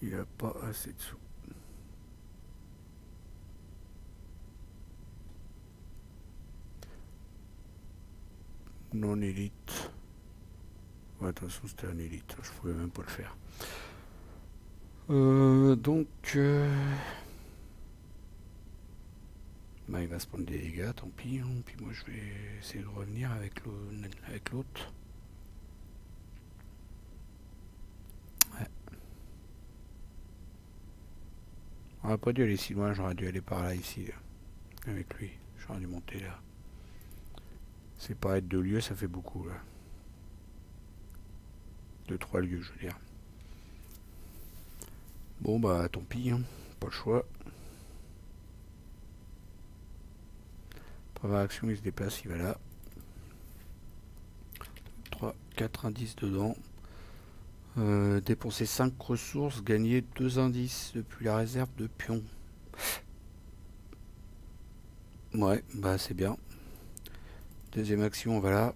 Il n'a pas assez de sous. Non élite. Ouais, de toute façon c'était un élite. Je pouvais même pas le faire. Bah, il va se prendre des dégâts, tant pis. Hein. Puis moi je vais essayer de revenir avec l'autre. Ouais. On n'aurait pas dû aller si loin, j'aurais dû aller par là ici. Là. Avec lui. J'aurais dû monter là. C'est pas être 2 lieux, ça fait beaucoup là. 2-3 lieux je veux dire. Bon bah tant pis, hein. Pas le choix. Première action, il se déplace, il va là. 3, 4 indices dedans. Dépenser 5 ressources, gagner 2 indices depuis la réserve de pions. Ouais, bah c'est bien. Deuxième action, voilà.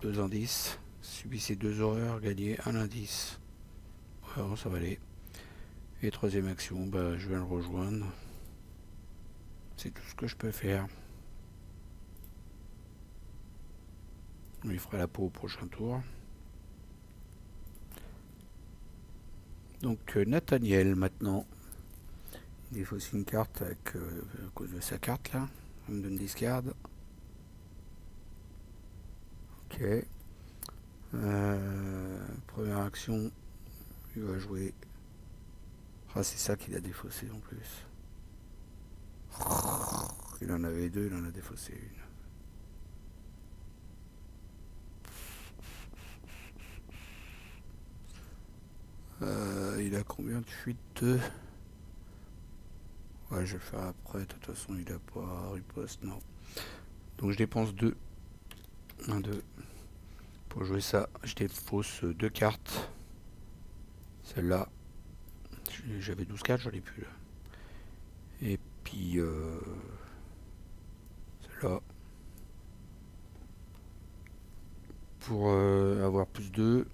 2 indices. Subissez 2 horreurs, gagnez un indice. Alors, ça va aller. Et troisième action, bah je vais le rejoindre. C'est tout ce que je peux faire. On lui fera la peau au prochain tour. Donc Nathaniel maintenant. Il faut aussi une carte avec, à cause de sa carte là. On me donne discard. Ok. Première action, il va jouer. Ah, c'est ça qu'il a défaussé en plus. Il en avait 2, il en a défaussé une. Il a combien de fuites? Ouais, je vais le faire après. De toute façon, il a pas riposte, non. Donc je dépense 2. 1, 2. Pour jouer ça, je défausse 2 cartes. Celle-là, j'avais 12 cartes, j'en ai plus là. Et puis celle-là. Pour avoir plus 2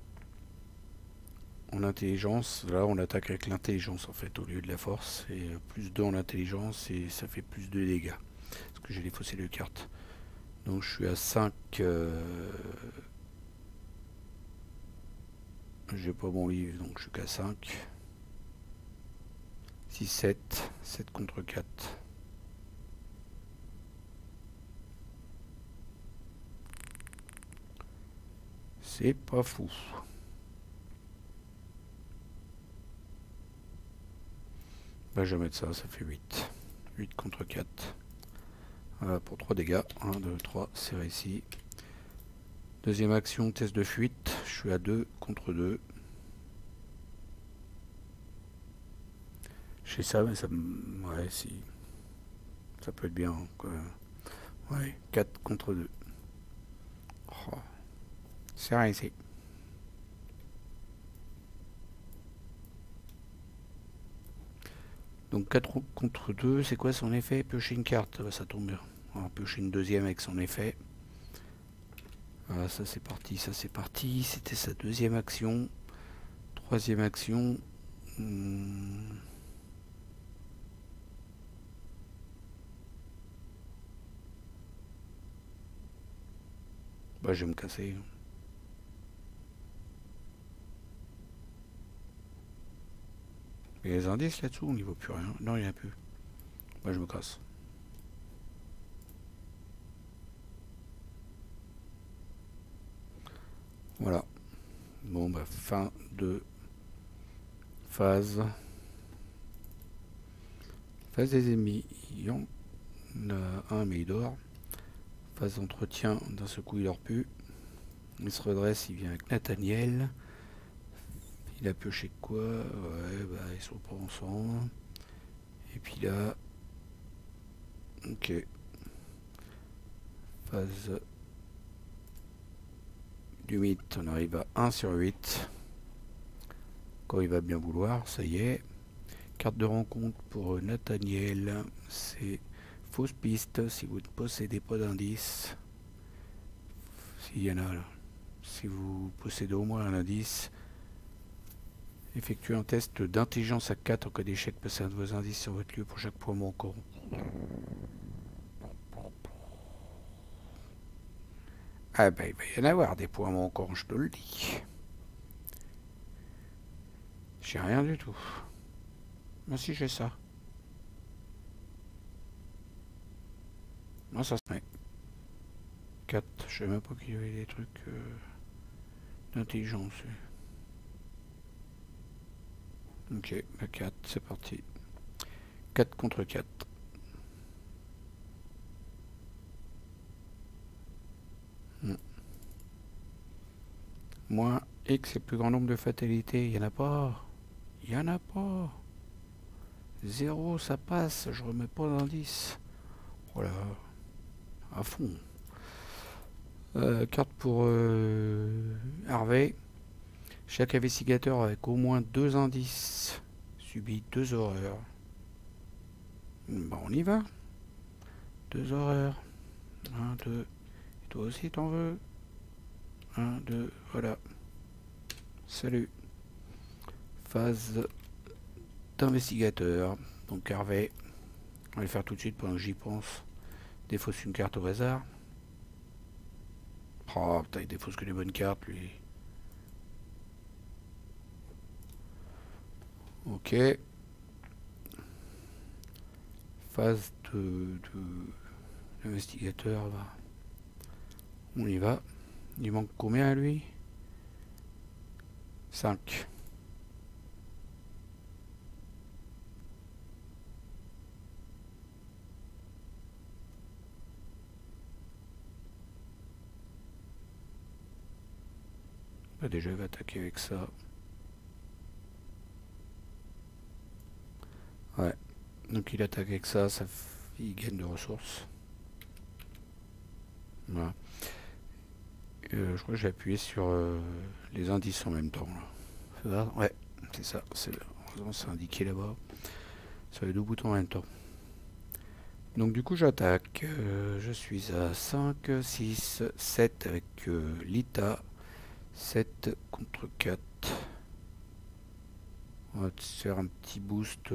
en intelligence, là on attaque avec l'intelligence en fait au lieu de la force. Et plus 2 en intelligence et ça fait plus de dégâts. Parce que j'ai défaussé 2 cartes. Donc je suis à 5. J'ai pas mon livre donc je suis qu'à 5. 6, 7. 7 contre 4. C'est pas fou. Bah, je vais mettre ça, ça fait 8. 8 contre 4. Voilà, pour 3 dégâts. 1, 2, 3, c'est réussi. Deuxième action, test de fuite. Je suis à 2 contre 2. Je sais ça, mais ça me... Ouais, si. Ça peut être bien. Quoi. Ouais, 4 contre 2. Oh, c'est réussi. Donc 4 contre 2, c'est quoi son effet? Piocher une carte, ça tombe bien. On va piocher une deuxième avec son effet. Voilà, ça c'est parti, ça c'est parti. C'était sa deuxième action. Troisième action. Bah, je vais me casser. Il y a les indices là-dessous, on n'y voit plus rien. Non, il n'y en a plus. Bah, je me casse. Voilà. Bon, bah, fin de phase. Phase des ennemis. Il y en a un, mais il dort. Phase d'entretien, d'un seul coup, il dort plus. Il se redresse, il vient avec Nathaniel. Il a pioché quoi? Ouais, bah, ils sont pas ensemble. Et puis là... Ok. Phase du mythe, on arrive à 1 sur 8. Quand il va bien vouloir, ça y est. Carte de rencontre pour Nathaniel, c'est fausse piste si vous ne possédez pas d'indice. S'il y en a là. Si vous possédez au moins un indice, effectuez un test d'intelligence à 4 en cas d'échec, passez un de vos indices sur votre lieu pour chaque point manquant. Ah ben il va y en avoir des points manquants, je te le dis. J'ai rien du tout. Mais si j'ai ça. Non, ça se met. 4, je sais même pas qu'il y avait des trucs d'intelligence. Ok, bah 4, c'est parti. 4 contre 4. Moins X, c'est le plus grand nombre de fatalités. Il n'y en a pas. Il n'y en a pas. 0, ça passe. Je remets pas d'indice. Voilà. À fond. Carte pour Harvey. Chaque investigateur avec au moins 2 indices subit 2 horreurs. Bon, on y va. 2 horreurs. 1, 2. Et toi aussi, t'en veux? 1, 2, voilà. Salut. Phase d'investigateur. Donc Harvey. On va le faire tout de suite pendant que j'y pense. Défausse une carte au hasard. Oh putain, il défausse que les bonnes cartes lui. Ok. Phase d'investigateur. On y va. Il manque combien à lui? 5. Bah déjà il va attaquer avec ça. Ouais. Donc il attaque avec ça, il gagne de ressources. Voilà. Je crois que j'ai appuyé sur les indices en même temps. Là. Ouais, c'est ça. C'est indiqué là-bas. Sur les 2 boutons en même temps. Donc du coup j'attaque. Je suis à 5, 6, 7 avec Lita. 7 contre 4. On va se faire un petit boost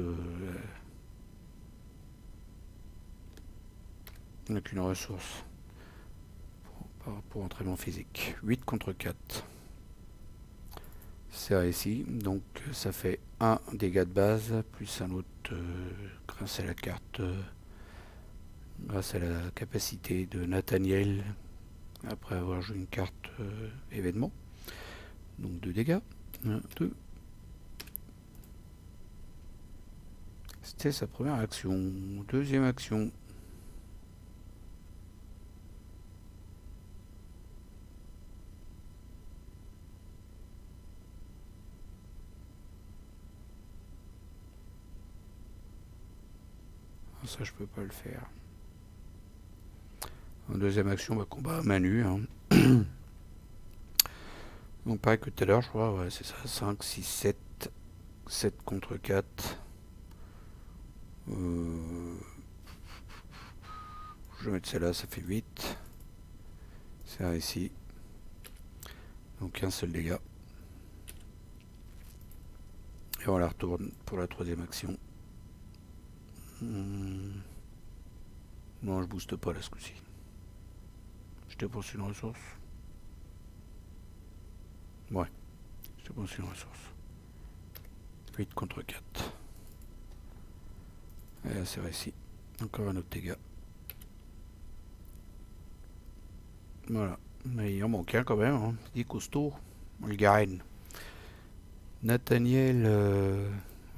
avec une ressource par rapport au entraînement physique. 8 contre 4. C'est réussi. Donc ça fait un dégât de base plus un autre grâce à la carte, grâce à la capacité de Nathaniel après avoir joué une carte événement. Donc 2 dégâts. 1, 2. C'était sa première action. Deuxième action. Ça je peux pas le faire. En deuxième action, bah, combat à main nue. Hein. Donc pareil que tout à l'heure, je crois, ouais, c'est ça. 5, 6, 7. 7 contre 4. Je vais mettre celle-là, ça fait 8. C'est réussi. Donc un seul dégât. Et on la retourne pour la troisième action. Non, je booste pas là ce coup-ci. Je dépense une ressource. Ouais, je dépense une ressource. 8 contre 4. Et là, c'est réussi. Encore un autre dégât. Voilà. Mais il en manque un quand même. Hein. Il est costaud. On le garenne. Nathaniel,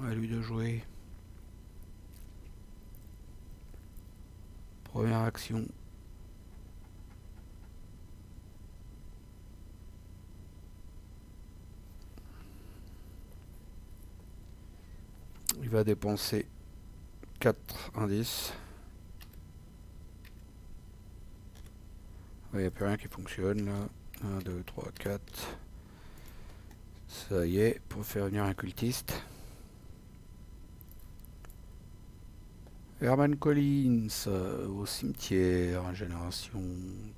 à lui de jouer. Première action. Il va dépenser 4 indices. Il n'y a plus rien qui fonctionne là. 1, 2, 3, 4. Ça y est, pour faire venir un cultiste. Herman Collins au cimetière, génération.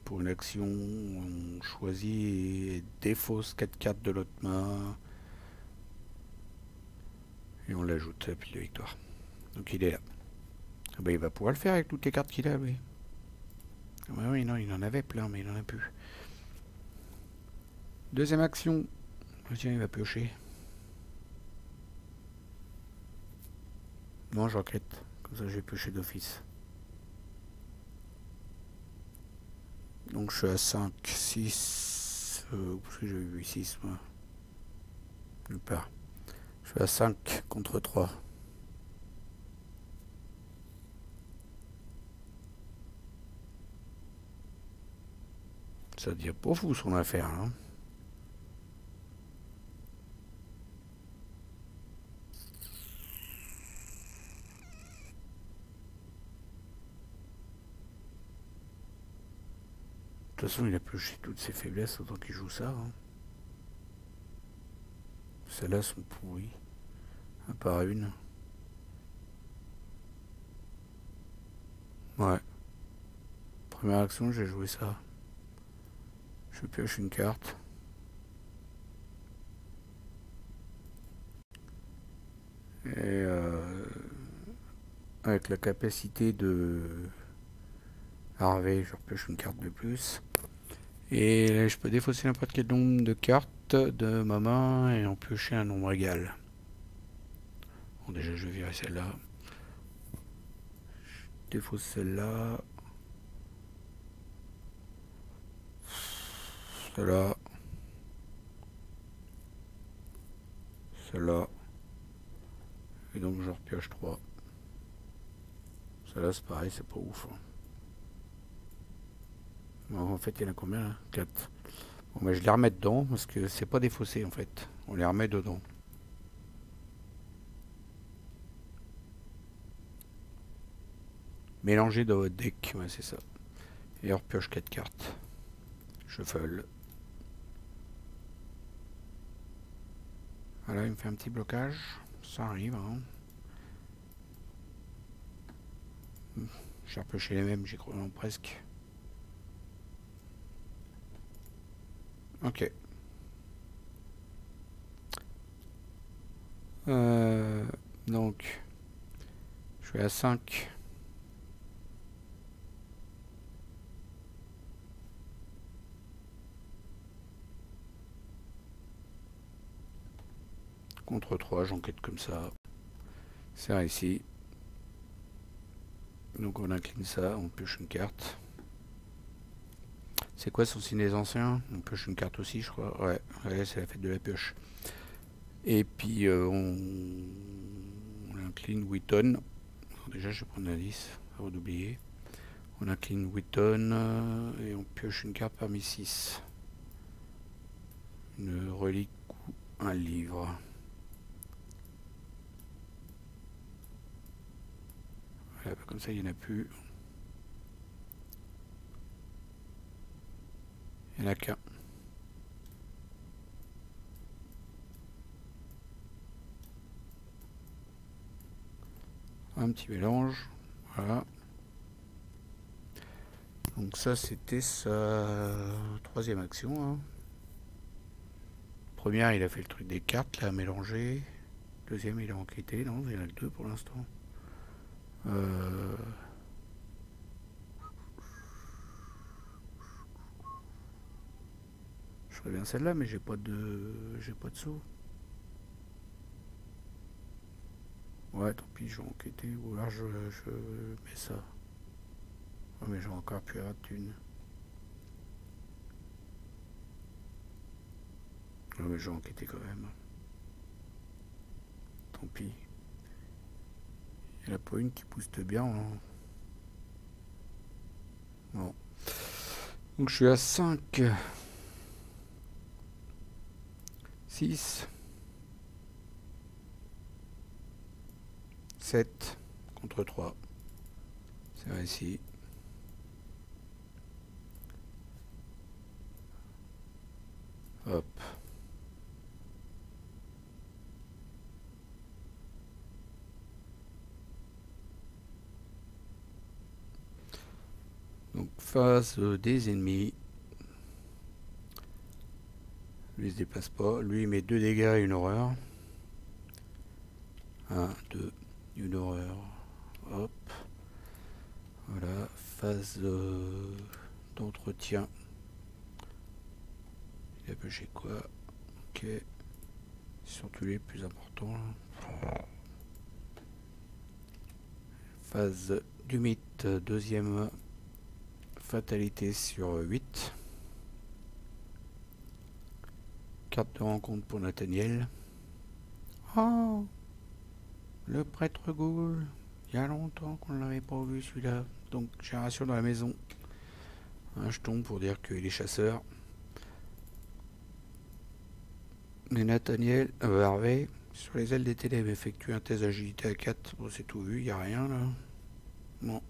Pour une action, on choisit et défausse 4 cartes de l'autre main. Et on l'ajoute à la pile de victoire. Donc il est là. Ah bah, il va pouvoir le faire avec toutes les cartes qu'il a, lui. Ah bah oui, non, il en avait plein, mais il en a plus. Deuxième action. Oh, tiens, il va piocher. Non, j'enquête. Comme ça, je vais piocher d'office. Donc je suis à 5, 6. Parce que j'avais vu 6, moi. Je pars. Je suis à 5 contre 3. Ça devient pas fou son affaire, hein. De toute façon, il a pioché toutes ses faiblesses autant qu'il joue ça. Hein. Celles-là sont pourries. À part une. Ouais. Première action, j'ai joué ça. Je pioche une carte. Et avec la capacité de Harvey, je repioche une carte de plus. Et je peux défausser n'importe quel nombre de cartes de ma main et en piocher un nombre égal. Bon, déjà, je vais virer celle-là. Je défausse celle-là. Celle-là. Celle-là. Et donc, je repioche 3. Celle-là, c'est pareil, c'est pas ouf. Bon, en fait, il y en a combien là? 4. Bon, mais je les remets dedans parce que c'est pas défaussé en fait. On les remet dedans. Mélanger dans votre deck, ouais, c'est ça. Et on repioche 4 cartes. Shuffle. Voilà, il me fait un petit blocage. Ça arrive, hein. J'ai repioché les mêmes, j'y crois presque. Ok. Donc, je suis à 5. Contre 3, j'enquête comme ça. C'est réussi. Donc on incline ça, on pioche une carte. C'est quoi son signe des anciens? On pioche une carte aussi, je crois. Ouais, c'est la fête de la pioche. Et puis on incline Witton. Déjà, je vais prendre l'indice, avant d'oublier. On incline Witton et on pioche une carte parmi 6. Une relique ou un livre. Voilà, comme ça, il n'y en a plus. Il n'y en a qu'un. Un petit mélange. Voilà. Donc ça, c'était sa 3e action. Hein. Première, il a fait le truc des cartes, là, mélangé. Deuxième, il a enquêté. Non, il y en a que 2 pour l'instant. Je ferais bien celle-là, mais j'ai pas de sous. Ouais, tant pis, je vais enquêter. Ou alors je mets ça. Oh, mais j'ai encore plus à thune. Oh, mais je vais enquêter quand même. Tant pis. Il n'y en a pas une qui booste bien. Hein. Bon. Donc je suis à 5. 6. 7 contre 3. C'est réussi. Hop. Donc face des ennemis. Lui il se déplace pas. Lui il met 2 dégâts et une horreur. 1, 2, une horreur. Hop. Voilà. Phase d'entretien. Il a pêché quoi? Ok. Surtout les plus importants. Là. Phase du mythe. Deuxième fatalité sur 8. Carte de rencontre pour Nathaniel. Oh, le prêtre Ghoul. Il y a longtemps qu'on ne l'avait pas vu celui-là. Donc j'ai un ratio dans la maison. Un jeton pour dire qu'il est chasseur. Mais Nathaniel, Harvey, sur les ailes des ténèbres, effectue un test d'agilité à 4. Bon, c'est tout vu, il n'y a rien là. Non.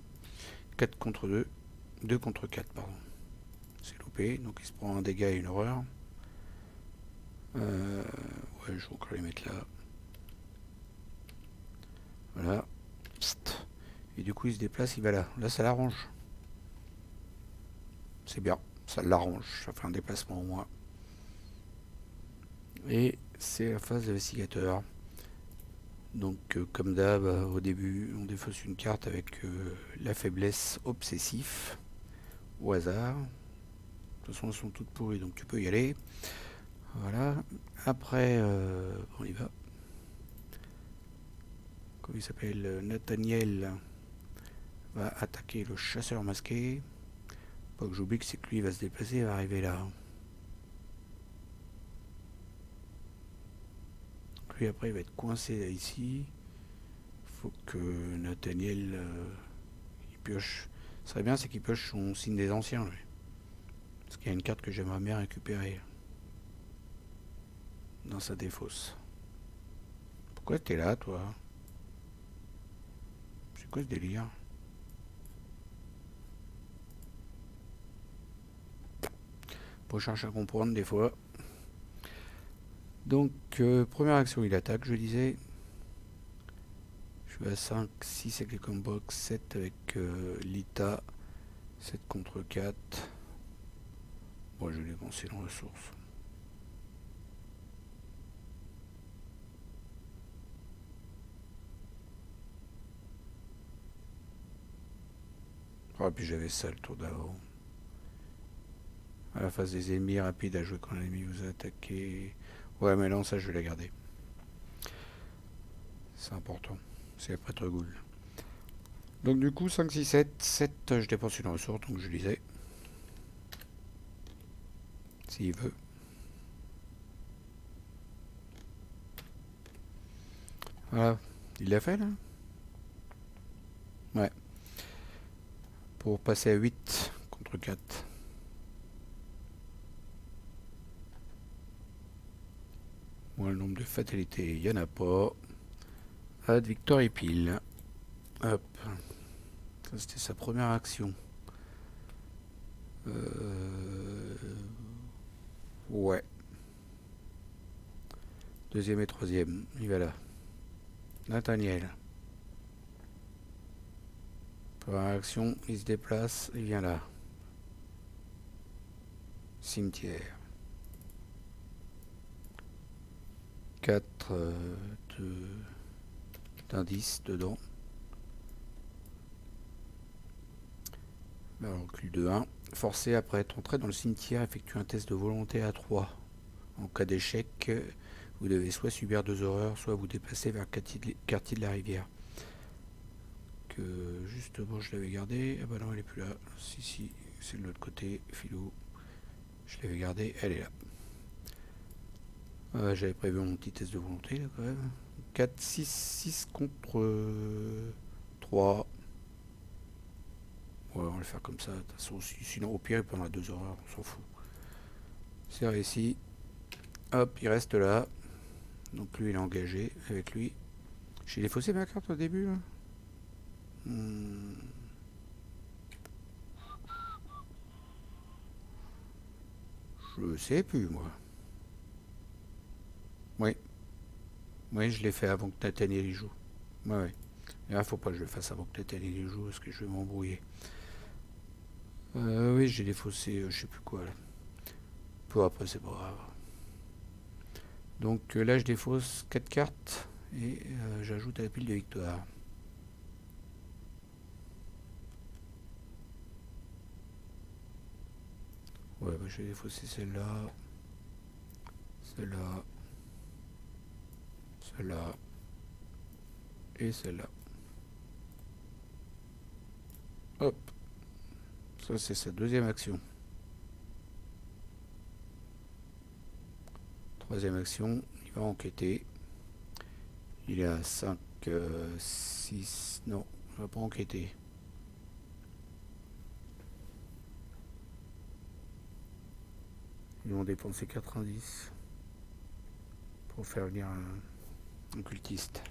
4 contre 2. 2 contre 4, pardon. C'est loupé, donc il se prend un dégât et une horreur. Ouais, je vais encore les mettre là. Voilà. Psst. Et du coup il se déplace, il va là. Là ça l'arrange. C'est bien, ça l'arrange, ça fait un déplacement au moins. Et c'est la phase d'investigateur. Donc comme d'hab, au début on défausse une carte avec la faiblesse obsessif au hasard. De toute façon elles sont toutes pourries donc tu peux y aller. Voilà. Après on y va. Comment il s'appelle, Nathaniel va attaquer le chasseur masqué. Pas que j'oublie que c'est que lui il va se déplacer, il va arriver là. Lui après il va être coincé là ici. Faut que Nathaniel il pioche. Ce serait bien c'est qu'il pioche son signe des anciens lui. Parce qu'il y a une carte que j'aimerais bien récupérer dans sa défausse. Pourquoi t'es là toi? C'est quoi ce délire? Faut chercher à comprendre des fois. Donc première action il attaque, je disais. Je suis à 5, 6 avec les combox, 7 avec l'ITA, 7 contre 4. Bon, je vais dépenser dans ressources. Ah, puis j'avais ça le tour d'avant. À la phase des ennemis, rapide à jouer quand l'ennemi vous a attaqué. Ouais, mais non, ça je vais la garder. C'est important. C'est la prêtre ghoul. Donc du coup, 5, 6, 7. 7, je dépense une ressource, donc je disais. S'il veut. Voilà. Il l'a fait là? Ouais. Pour passer à 8 contre 4. Moi, le nombre de fatalités, il n'y en a pas. Ad Victor et pile. Hop. Ça, c'était sa première action. Ouais. Deuxième et troisième. Il va là. Nathaniel. Première action, il se déplace, il vient là. Cimetière. 4 d'indices dedans. Alors, recul de 1. Forcé après être entré dans le cimetière, effectue un test de volonté à 3. En cas d'échec, vous devez soit subir 2 horreurs, soit vous déplacer vers le quartier de la rivière. Que justement je l'avais gardé. Ah bah non, elle est plus là. Si, c'est de l'autre côté. Philo. Je l'avais gardée, elle est là. J'avais prévu mon petit test de volonté là quand même. 4, 6, 6 contre 3. Ouais, on va le faire comme ça. De toute façon, sinon au pire il prendra 2 horreurs, on s'en fout. C'est réussi. Hop, il reste là. Donc lui il est engagé avec lui. J'ai défaussé ma carte au début là. Je sais plus moi. Oui. Oui, je l'ai fait avant que Nathaniel y joue. Ouais, ouais. Et là, faut pas que je le fasse avant que Nathaniel y joue parce que je vais m'embrouiller. Oui, j'ai défaussé, je sais plus quoi là. Peu après, c'est pas grave. Donc là, je défausse 4 cartes et j'ajoute à la pile de victoire. Ouais, bah, je vais défausser celle-là, celle-là, celle-là et celle-là. Hop, ça c'est sa deuxième action. Troisième action, il va enquêter. Il est à 5, 6, non, il va pas enquêter. Ils vont dépenser 90 pour faire venir un cultiste.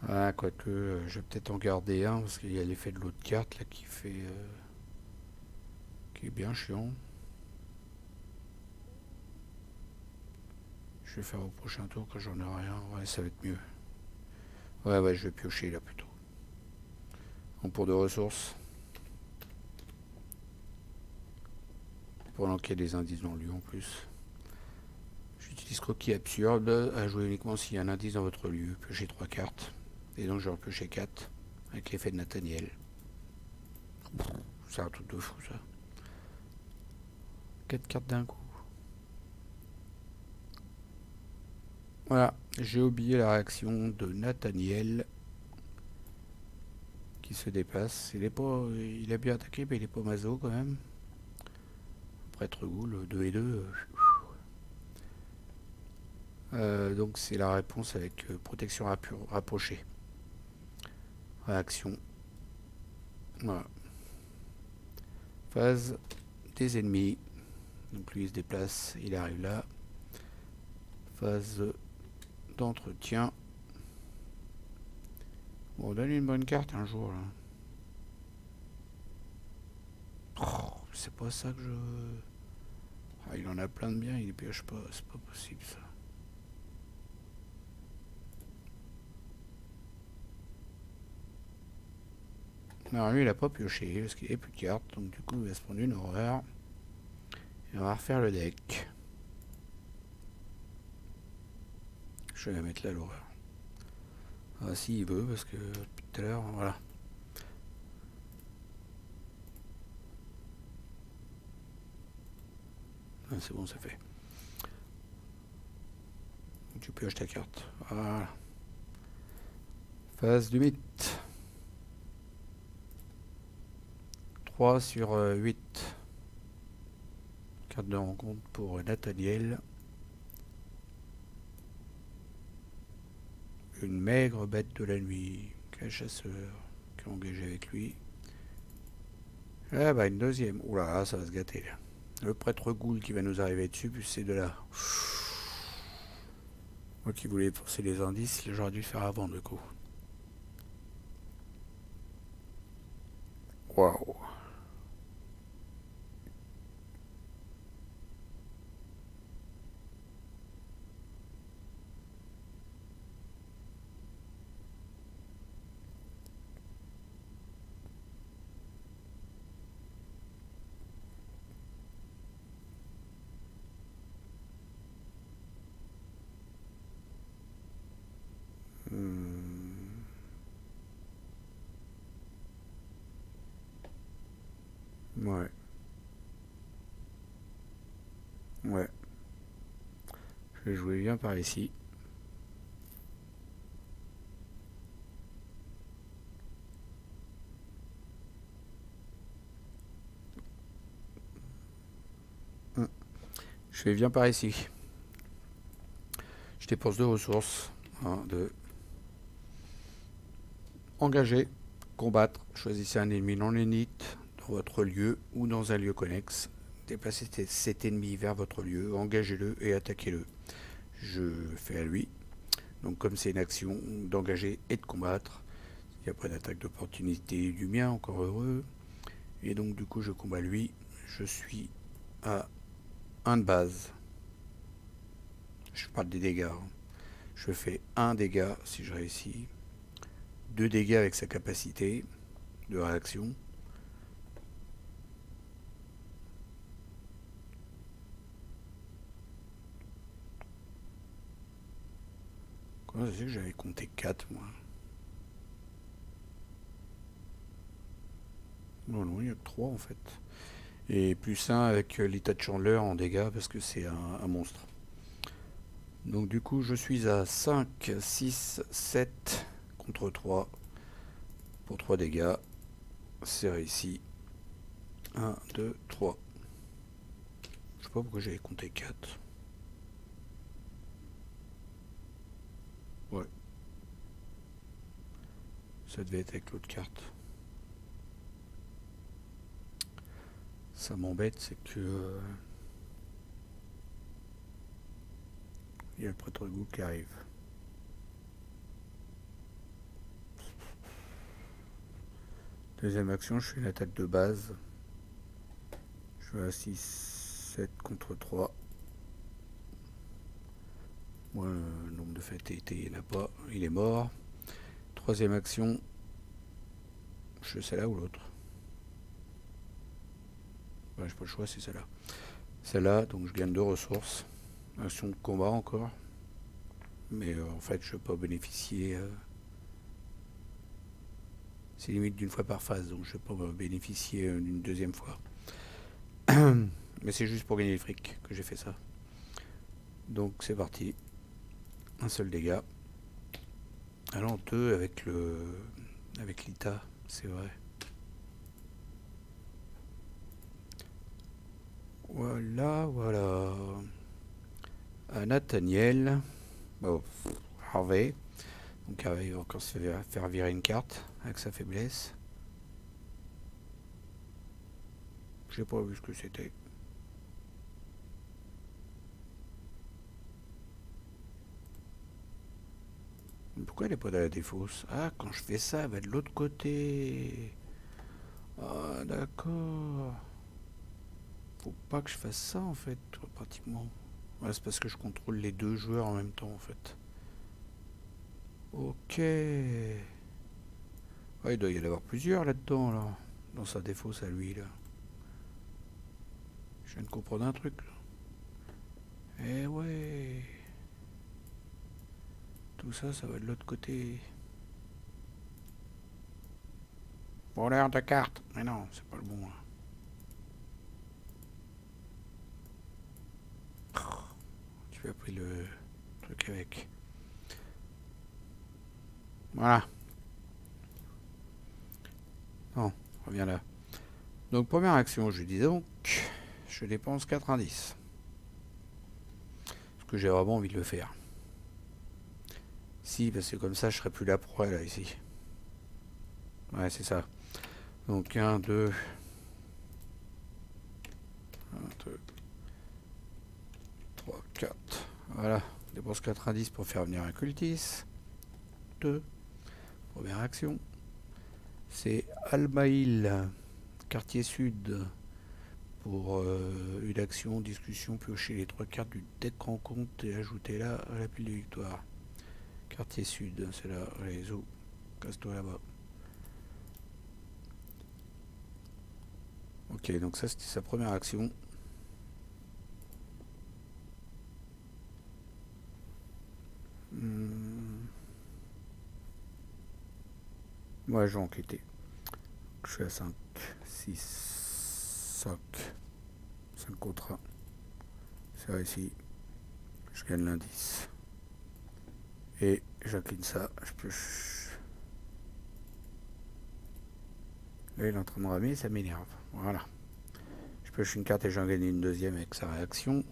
Ah, quoique, je vais peut-être en garder un parce qu'il y a l'effet de l'autre carte là qui fait. Qui est bien chiant. Je vais faire au prochain tour quand j'en ai rien. Ouais, ça va être mieux. Ouais, je vais piocher là plutôt. En pour de ressources. Pendant qu'il y a des indices dans le lieu en plus. J'utilise croquis absurde à jouer uniquement s'il y a un indice dans votre lieu. Piochez 3 cartes. Et donc je vais en piocher 4 avec l'effet de Nathaniel. C'est un truc de fou ça. 4 cartes d'un coup. Voilà, j'ai oublié la réaction de Nathaniel qui se déplace. Il a bien attaqué, mais il est pas maso quand même. Prêtre Ghoul, 2 et 2. Donc c'est la réponse avec protection rapprochée. Réaction. Voilà. Phase des ennemis. Donc lui il se déplace, il arrive là. Phase d'entretien. Bon, donne une bonne carte un jour là. Oh, c'est pas ça que je veux. Ah, il en a plein de biens, il les pioche pas, c'est pas possible ça. Alors lui il a pas pioché parce qu'il n'y a plus de cartes, donc du coup il va se prendre une horreur. Et on va refaire le deck. Je vais la mettre là l'horreur. Ah si il veut parce que depuis tout à l'heure, voilà. Ah, c'est bon, c'est fait. Tu pioches ta carte. Voilà. Phase du mythe. 3 sur 8. Carte de rencontre pour Nathaniel. Une maigre bête de la nuit. Qu'un chasseur qui est engagé avec lui. Ah bah une deuxième. Oula, ça va se gâter là. Le prêtre Ghoul qui va nous arriver dessus, puis c'est de là. Moi qui voulais forcer les indices, j'aurais dû le faire avant du coup. Waouh. Ouais. Ouais. Je vais jouer bien par ici. Je vais bien par ici. Je dépense 2 ressources. 1, 2. Engager. Combattre. Choisissez un ennemi non unite dans votre lieu ou dans un lieu connexe. Déplacez cet ennemi vers votre lieu, engagez-le et attaquez-le. Je fais à lui. Donc comme c'est une action d'engager et de combattre, il n'y a pas d'attaque d'opportunité du mien, encore heureux. Et donc du coup je combats lui. Je suis à 1 de base. Je parle des dégâts. Je fais 1 dégât si je réussis. 2 dégâts avec sa capacité de réaction. Comment ça se fait que j'avais compté 4 moi? Non, il n'y a que 3 en fait. Et plus 1 avec l'état de Chandler en dégâts parce que c'est un monstre. Donc du coup je suis à 5, 6, 7 contre 3 pour 3 dégâts. C'est réussi. 1, 2, 3. Je sais pas pourquoi j'avais compté 4. Ouais. Ça devait être avec l'autre carte. Ça m'embête, c'est que... il y a le prêtre Ghoul qui arrive. Deuxième action, je fais une attaque de base. Je suis à 6, 7 contre 3. Moi, le nombre de fatalités, il n'y en a pas. Il est mort. troisième action, je fais celle-là ou l'autre. Ouais, j'ai pas le choix, c'est celle-là. Celle-là, donc je gagne 2 ressources. Action de combat encore. Mais en fait, je peux pas bénéficier. C'est limite d'une fois par phase, donc je peux pas bénéficier d'une deuxième fois. Mais c'est juste pour gagner les fric que j'ai fait ça. Donc c'est parti. Un seul dégât. Alors 2 avec l'ITA, c'est vrai. Voilà. Nathaniel. Bon, Harvey. Donc Harvey va encore se faire virer une carte avec sa faiblesse. J'ai pas vu ce que c'était. Pourquoi elle est pas dans la défausse? Ah, quand je fais ça, elle va de l'autre côté. Ah, d'accord. Faut pas que je fasse ça en fait, pratiquement. Ouais, c'est parce que je contrôle les 2 joueurs en même temps en fait. Ok. Ouais, il doit y en avoir plusieurs là-dedans, là. Dans sa défausse à lui, là. Je viens de comprendre un truc, là. Eh ouais. Tout ça, ça va de l'autre côté. Voleur de cartes. Mais non, c'est pas le bon, là. Tu as pris le truc avec. Voilà. Non, reviens là. Donc, première action, je dis donc, je dépense 4 indices. Parce que j'ai vraiment envie de le faire. Si, parce que comme ça, je serai plus la proie, là, ici. Ouais, c'est ça. Donc, 1, 2... 1, 2... 3, 4. Voilà. Dépense 4 indices pour faire venir un cultis. 2. Première action. C'est Almaïl, quartier sud. Pour une action, discussion, piocher les 3 cartes du deck rencontre et ajouter là à la pile de victoire. Quartier sud, c'est là. Allez, zo, casse-toi là-bas. Ok, donc ça c'était sa première action. Moi, j'ai enquêté. Je suis à 5, 6, 5. 5 contre 1. C'est réussi. Je gagne l'indice. Et j'incline ça. Je peux. Là, il est en train de ramer, ça m'énerve. Voilà. Je pioche une carte et j'en gagne une deuxième avec sa réaction.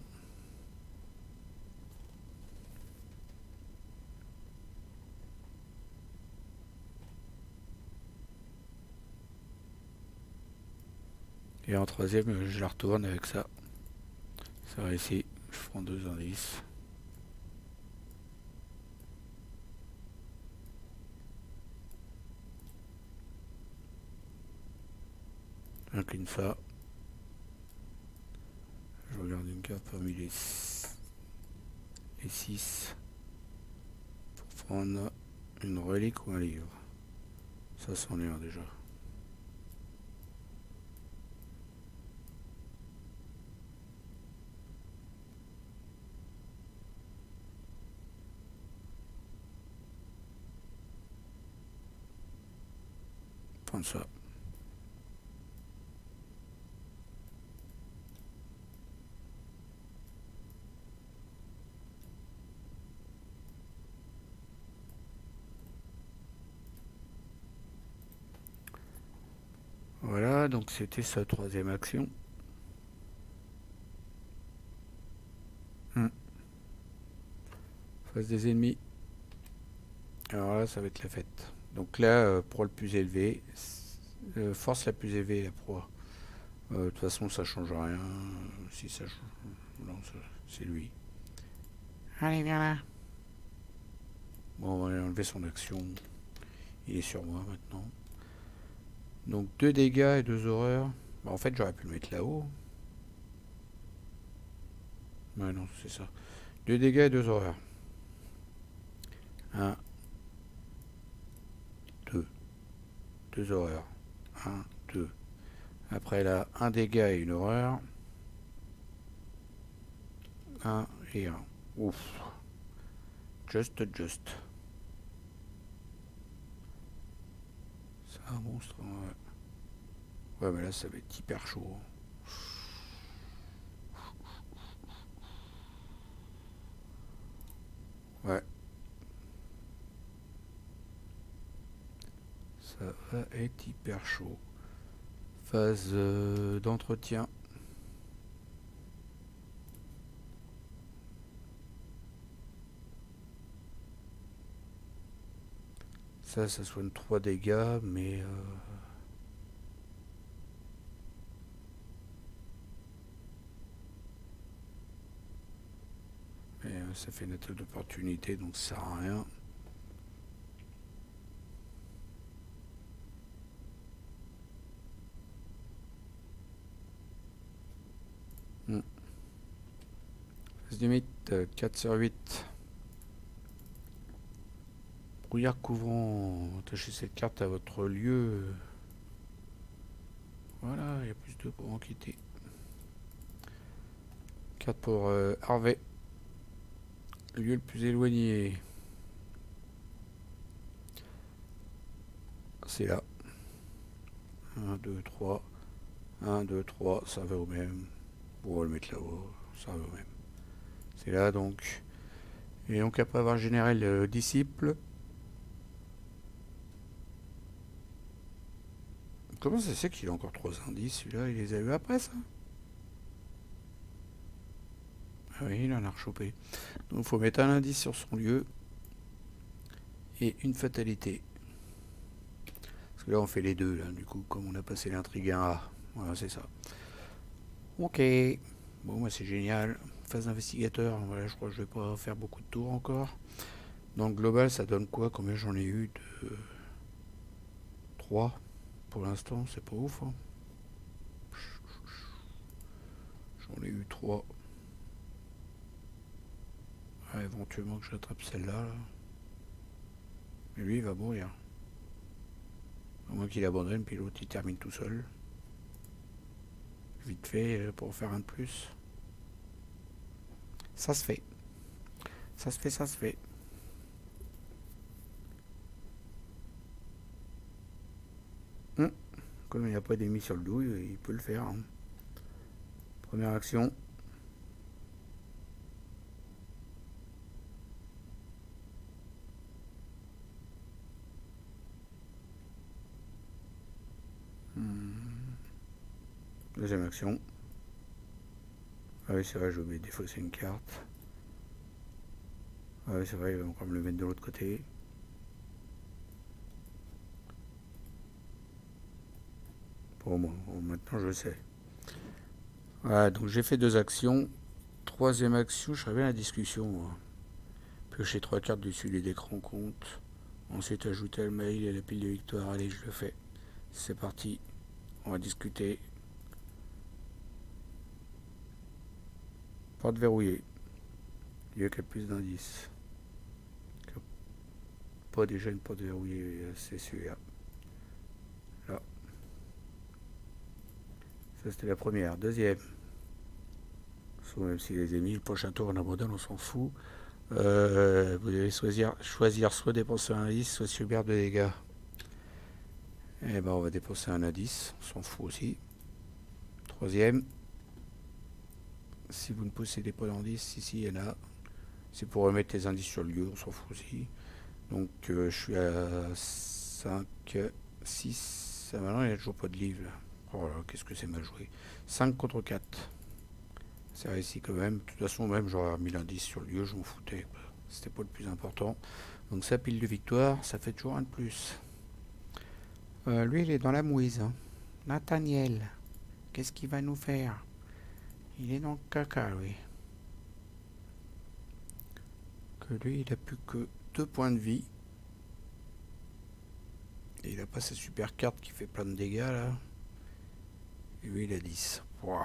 Et en troisième, je la retourne avec ça. Ça réussit. Je prends 2 indices. J'incline ça. Je regarde une carte parmi les 6 pour prendre une relique ou un livre. Ça, c'en est un déjà. Prendre ça. Voilà, donc c'était sa troisième action. Face des ennemis. Alors là, ça va être la fête. Donc là, pour le plus élevé, force la plus élevée, la proie. De toute façon, ça change rien. Si ça change. Non, c'est lui. Allez, viens là. Bon, on va enlever son action. Il est sur moi maintenant. Donc 2 dégâts et 2 horreurs. Bah, en fait, j'aurais pu le mettre là-haut. Ouais, non, c'est ça. 2 dégâts et 2 horreurs. 1, 2 horreurs. 1, 2. Après là, un dégât et une horreur. 1 et 1. Ouf. Just. C'est un monstre. Ouais, mais là, ça va être hyper chaud. Ouais. Ça va être hyper chaud. Phase d'entretien. Ça soigne 3 dégâts, mais... ça fait une attaque d'opportunité, donc ça sert à rien. Phase limite 4 sur 8. Brouillard couvrant. Attachez cette carte à votre lieu. Voilà, il y a plus de pour enquêter. Carte pour Harvey. Lieu le plus éloigné. C'est là. 1, 2, 3. 1, 2, 3. Ça va au même. Bon, on va le mettre là-haut. Ça va au même. C'est là donc. Et donc après avoir généré le disciple. Comment ça se fait qu'il a encore 3 indices? Celui-là, il les a eu après ça? Ah oui, il en a rechopé. Donc il faut mettre un indice sur son lieu. Et une fatalité. Parce que là on fait les deux, là, du coup, comme on a passé l'intrigue 1A. Voilà, c'est ça. Ok. Bon, moi c'est génial. Phase d'investigateur, voilà, je crois que je vais pas faire beaucoup de tours encore. Dans le global, ça donne quoi? Combien j'en ai eu de 3 pour l'instant, c'est pas ouf. Hein. J'en ai eu 3. Ah, éventuellement que j'attrape celle-là. Là. Mais lui, il va mourir. À moins qu'il abandonne, puis l'autre, il termine tout seul. Vite fait, pour faire un de plus. Ça se fait. Ça se fait. Comme il n'y a pas d'ennemis sur le dos, il peut le faire. Hein. Première action. Deuxième action. Ah oui, c'est vrai, j'ai oublié de défausser une carte. Ah oui, c'est vrai, il va encore me le mettre de l'autre côté. Bon, bon, maintenant je le sais. Voilà, donc j'ai fait 2 actions. Troisième action, je serais bien à la discussion. Moi. Piocher 3 cartes dessus les écrans compte. Ensuite ajouter le mail et la pile de victoire. Allez, je le fais. C'est parti. On va discuter. Porte verrouillée. Lieu qui a plus d'indices. Pas déjà une porte verrouillée, c'est celui-là. Là. Ça c'était la première. Deuxième. Même si les ennemis, le prochain tour on abandonne, on s'en fout. Vous devez choisir soit dépenser un indice, soit subir 2 dégâts. Et ben on va dépenser un indice, on s'en fout aussi. Troisième. Si vous ne possédez pas d'indice, ici il y en a. C'est pour remettre les indices sur le lieu, on s'en fout aussi. Donc je suis à 5, 6. Ah, maintenant il n'y a toujours pas de livre là. Oh là, qu'est-ce que c'est mal joué. 5 contre 4. C'est réussi quand même. De toute façon, même j'aurais remis l'indice sur le lieu, je m'en foutais. C'était pas le plus important. Donc sa pile de victoire, ça fait toujours un de plus. Lui, il est dans la mouise. Hein. Nathaniel, qu'est-ce qu'il va nous faire? Il est dans le caca, lui. Que lui, il a plus que 2 points de vie. Et il a pas sa super carte qui fait plein de dégâts, là. Et lui, il a 10. Wow.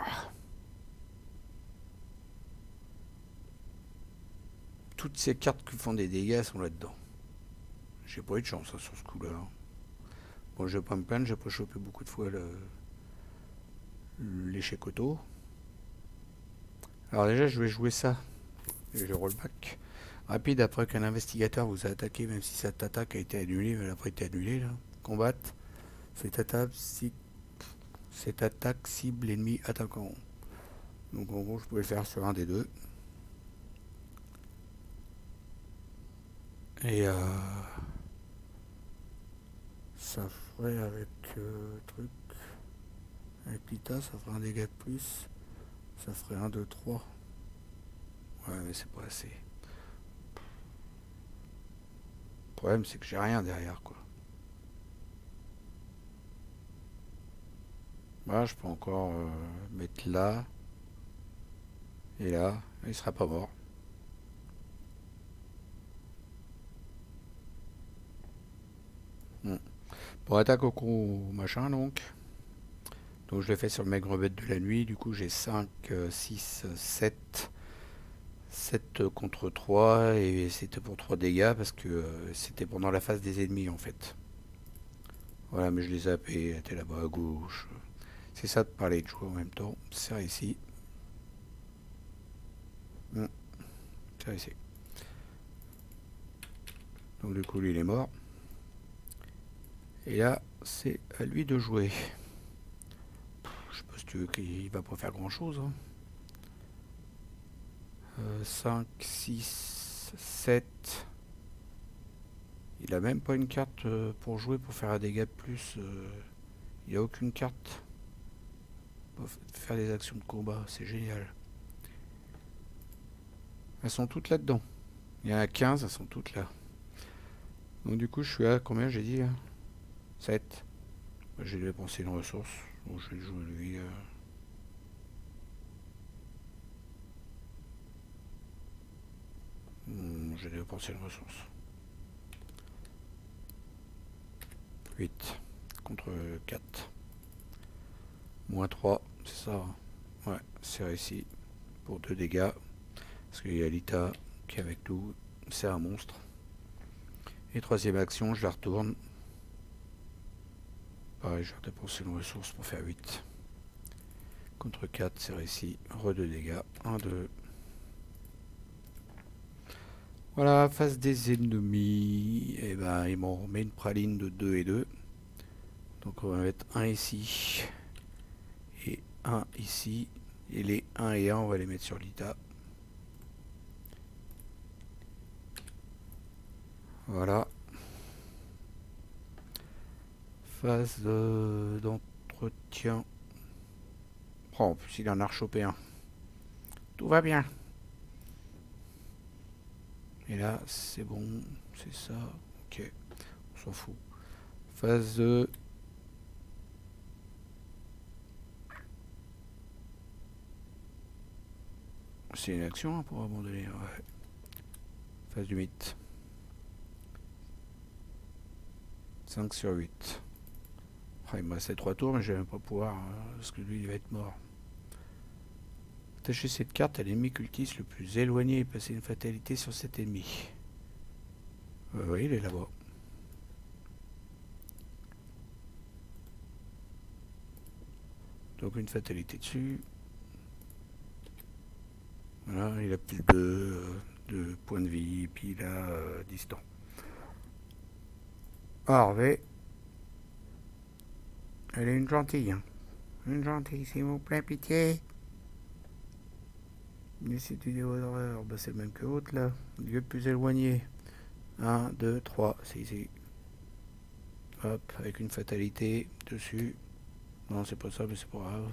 Toutes ces cartes qui font des dégâts sont là-dedans. J'ai pas eu de chance hein, sur ce coup-là. Bon, je vais pas me plaindre, j'ai pas chopé beaucoup de fois l'échec auto. Alors déjà, je vais jouer ça. Et je rollback. Rapide après qu'un investigateur vous a attaqué, même si cette attaque a été annulée, mais elle n'a pas été annulée là. Combattre. Cette attaque cible l'ennemi attaquant. Donc en gros, je pouvais le faire sur un des deux. Et ça ferait avec truc. Avec l'ITA, ça ferait un dégât de plus. Ça ferait 1, 2, 3. Ouais, mais c'est pas assez. Le problème, c'est que j'ai rien derrière, quoi. Bah, je peux encore mettre là. Et là. Il sera pas mort. Bon. Pour attaque au coup, machin, donc. Donc je l'ai fait sur le maigre bête de la nuit. Du coup, j'ai 5, 6, 7. 7 contre 3. Et c'était pour 3 dégâts parce que c'était pendant la phase des ennemis, en fait. Voilà, mais je les ai zappés. Elle était là-bas à gauche. C'est ça de parler de jouer en même temps. C'est réussi. C'est réussi. Donc du coup, lui, il est mort. Et là, c'est à lui de jouer. Je sais pas si tu veux qu'il va pas faire grand chose. 5, 6, 7. Il a même pas une carte pour jouer, pour faire un dégât de plus. Il a aucune carte pour faire des actions de combat. C'est génial. Elles sont toutes là-dedans. Il y en a 15, elles sont toutes là. Donc du coup, je suis à combien j'ai dit là? 7. J'ai dépensé une ressource. Donc je vais jouer lui. J'ai dépensé une ressource. 8 contre 4. Moins 3, c'est ça. Ouais, c'est réussi. Pour 2 dégâts. Parce qu'il y a Lita qui est avec nous. C'est un monstre. Et troisième action, je la retourne. Pareil, je vais dépenser une ressource pour faire 8. Contre 4, c'est réussi. Re 2 dégâts. 1, 2. Voilà, face des ennemis. Et ben, ils m'ont remis une praline de 2 et 2. Donc on va mettre 1 ici. Et 1 ici. Et les 1 et 1, on va les mettre sur l'ITA. Voilà. Phase d'entretien. Oh, en plus, il en a rechopé un. Tout va bien. Et là, c'est bon. C'est ça. Ok. On s'en fout. Phase de... C'est une action hein, pour abandonner. Ouais. Phase du mythe. 5 sur 8. Oh, il me restait 3 tours, mais je vais même pas pouvoir. Parce que lui, il va être mort. Attachez cette carte à l'ennemi cultiste le plus éloigné et passez une fatalité sur cet ennemi. Oui, il est là-bas. Donc une fatalité dessus. Voilà, il a plus de points de vie, et puis il a distant. Harvey. Elle est une gentille. Hein. Une gentille, s'il vous plaît, pitié. Ici, du niveau d'horreur, bah, c'est le même que l'autre là. Lieu le plus éloigné. 1, 2, 3, c'est ici. Hop, avec une fatalité dessus. Non, c'est pas ça, mais c'est pas grave.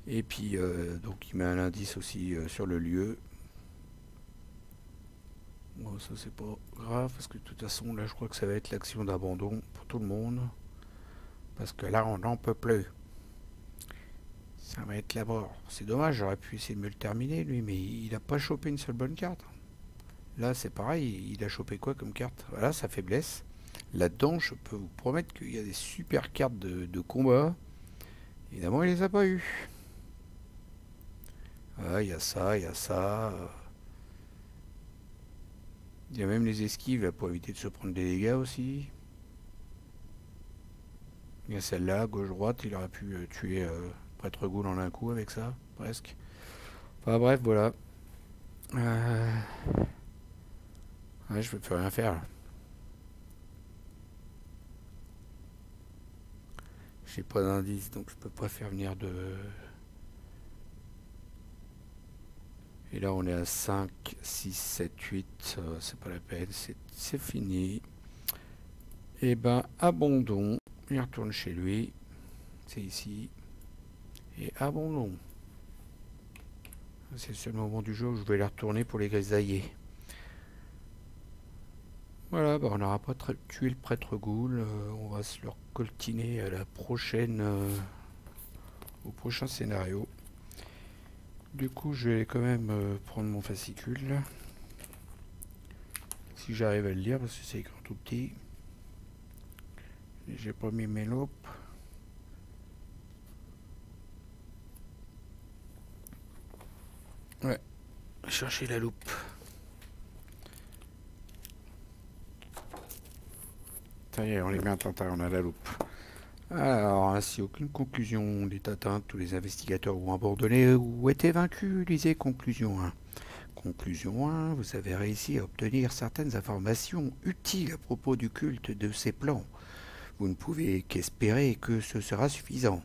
Et puis, donc, il met un indice aussi sur le lieu. Bon, ça, c'est pas grave, parce que de toute façon, là, je crois que ça va être l'action d'abandon pour tout le monde. Parce que là, on n'en peut plus. Ça va être la mort. C'est dommage, j'aurais pu essayer de me le terminer, lui, mais il a pas chopé une seule bonne carte. Là, c'est pareil, il a chopé quoi comme carte? Voilà, sa faiblesse. Là-dedans, je peux vous promettre qu'il y a des super cartes de combat. Évidemment, il les a pas eu. Ah, il y a ça, il y a ça. Il y a même les esquives là, pour éviter de se prendre des dégâts aussi. Il y a celle-là, gauche-droite, il aurait pu tuer Prêtre Ghoul en un coup avec ça, presque. Enfin bref, voilà. Ouais, je peux plus rien faire là. J'ai pas d'indice, donc je peux pas faire venir de... Et là on est à 5, 6, 7, 8, c'est pas la peine, c'est fini. Et ben abandon, il retourne chez lui, c'est ici. Et abandon. C'est le seul moment du jeu où je vais les retourner pour les grisailler. Voilà, bah on n'aura pas tué le prêtre Ghoul, on va se le coltiner à la prochaine, au prochain scénario. Du coup, je vais quand même prendre mon fascicule. Si j'arrive à le lire, parce que c'est écrit tout petit. J'ai pas mis mes loupes. Ouais, chercher la loupe. Ça y est, on les met en tentale, on a la loupe. Alors, ainsi, aucune conclusion n'est atteinte. Tous les investigateurs ont abandonné ou été vaincus. Lisez conclusion 1. Conclusion 1. Vous avez réussi à obtenir certaines informations utiles à propos du culte de ces plans. Vous ne pouvez qu'espérer que ce sera suffisant.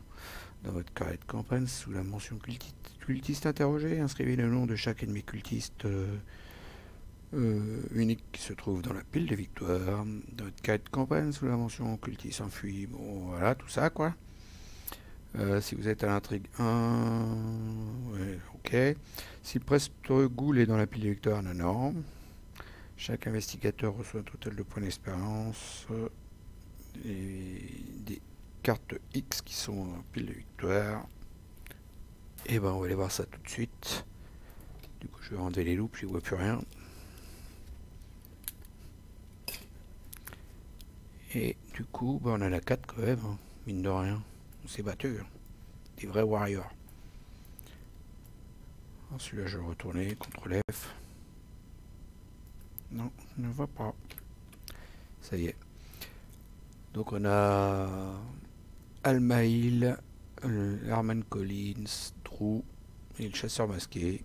Dans votre carnet de campagne, sous la mention cultiste interrogé, inscrivez le nom de chaque ennemi cultiste unique qui se trouve dans la pile de victoire. Dans votre carnet de campagne, sous la mention cultiste enfui, bon voilà, tout ça quoi. Si vous êtes à l'intrigue 1, ouais, ok. Si le prêtre Ghoul est dans la pile de victoire, non, non. Chaque investigateur reçoit un total de points d'expérience et des cartes X qui sont en pile de victoire. Et ben on va aller voir ça tout de suite. Du coup je vais enlever les loupes, je vois plus rien. Et du coup ben, on a la 4 quand même, hein, mine de rien. On s'est battu, hein. Des vrais warriors. Celui-là je vais retourner, CTRL F. Non, je ne vois pas. Ça y est. Donc on a Almaïl, Herman Collins, Drew et le chasseur masqué.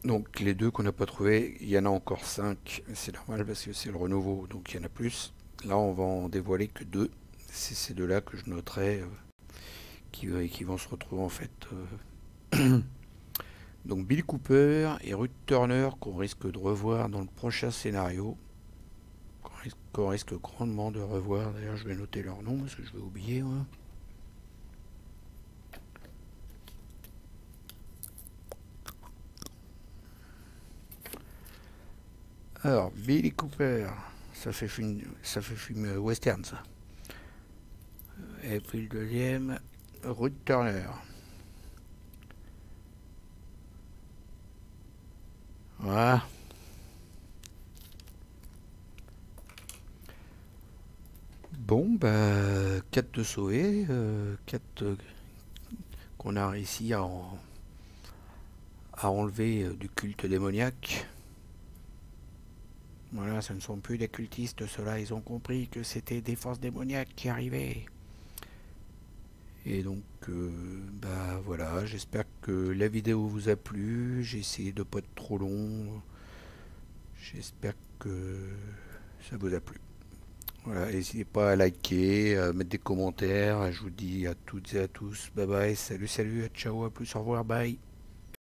Donc les deux qu'on n'a pas trouvé, il y en a encore 5. C'est normal parce que c'est le renouveau, donc il y en a plus. Là on va en dévoiler que 2. C'est ces deux-là que je noterai qui vont se retrouver en fait. Donc Bill Cooper et Ruth Turner qu'on risque de revoir dans le prochain scénario. Qu'on risque grandement de revoir. D'ailleurs, je vais noter leur nom parce que je vais oublier. Ouais. Alors, Billy Cooper, ça fait film western, ça. Et puis le deuxième, Ruth Turner. Voilà. Bon, bah, 4 de sauvés, 4 qu'on a réussi à enlever du culte démoniaque. Voilà, ce ne sont plus des cultistes, ceux-là, ils ont compris que c'était des forces démoniaques qui arrivaient. Et donc, bah voilà, j'espère que la vidéo vous a plu. J'ai essayé de pas être trop long. J'espère que ça vous a plu. Voilà, n'hésitez pas à liker, à mettre des commentaires. Je vous dis à toutes et à tous, bye bye, salut, salut, ciao, à plus, au revoir, bye.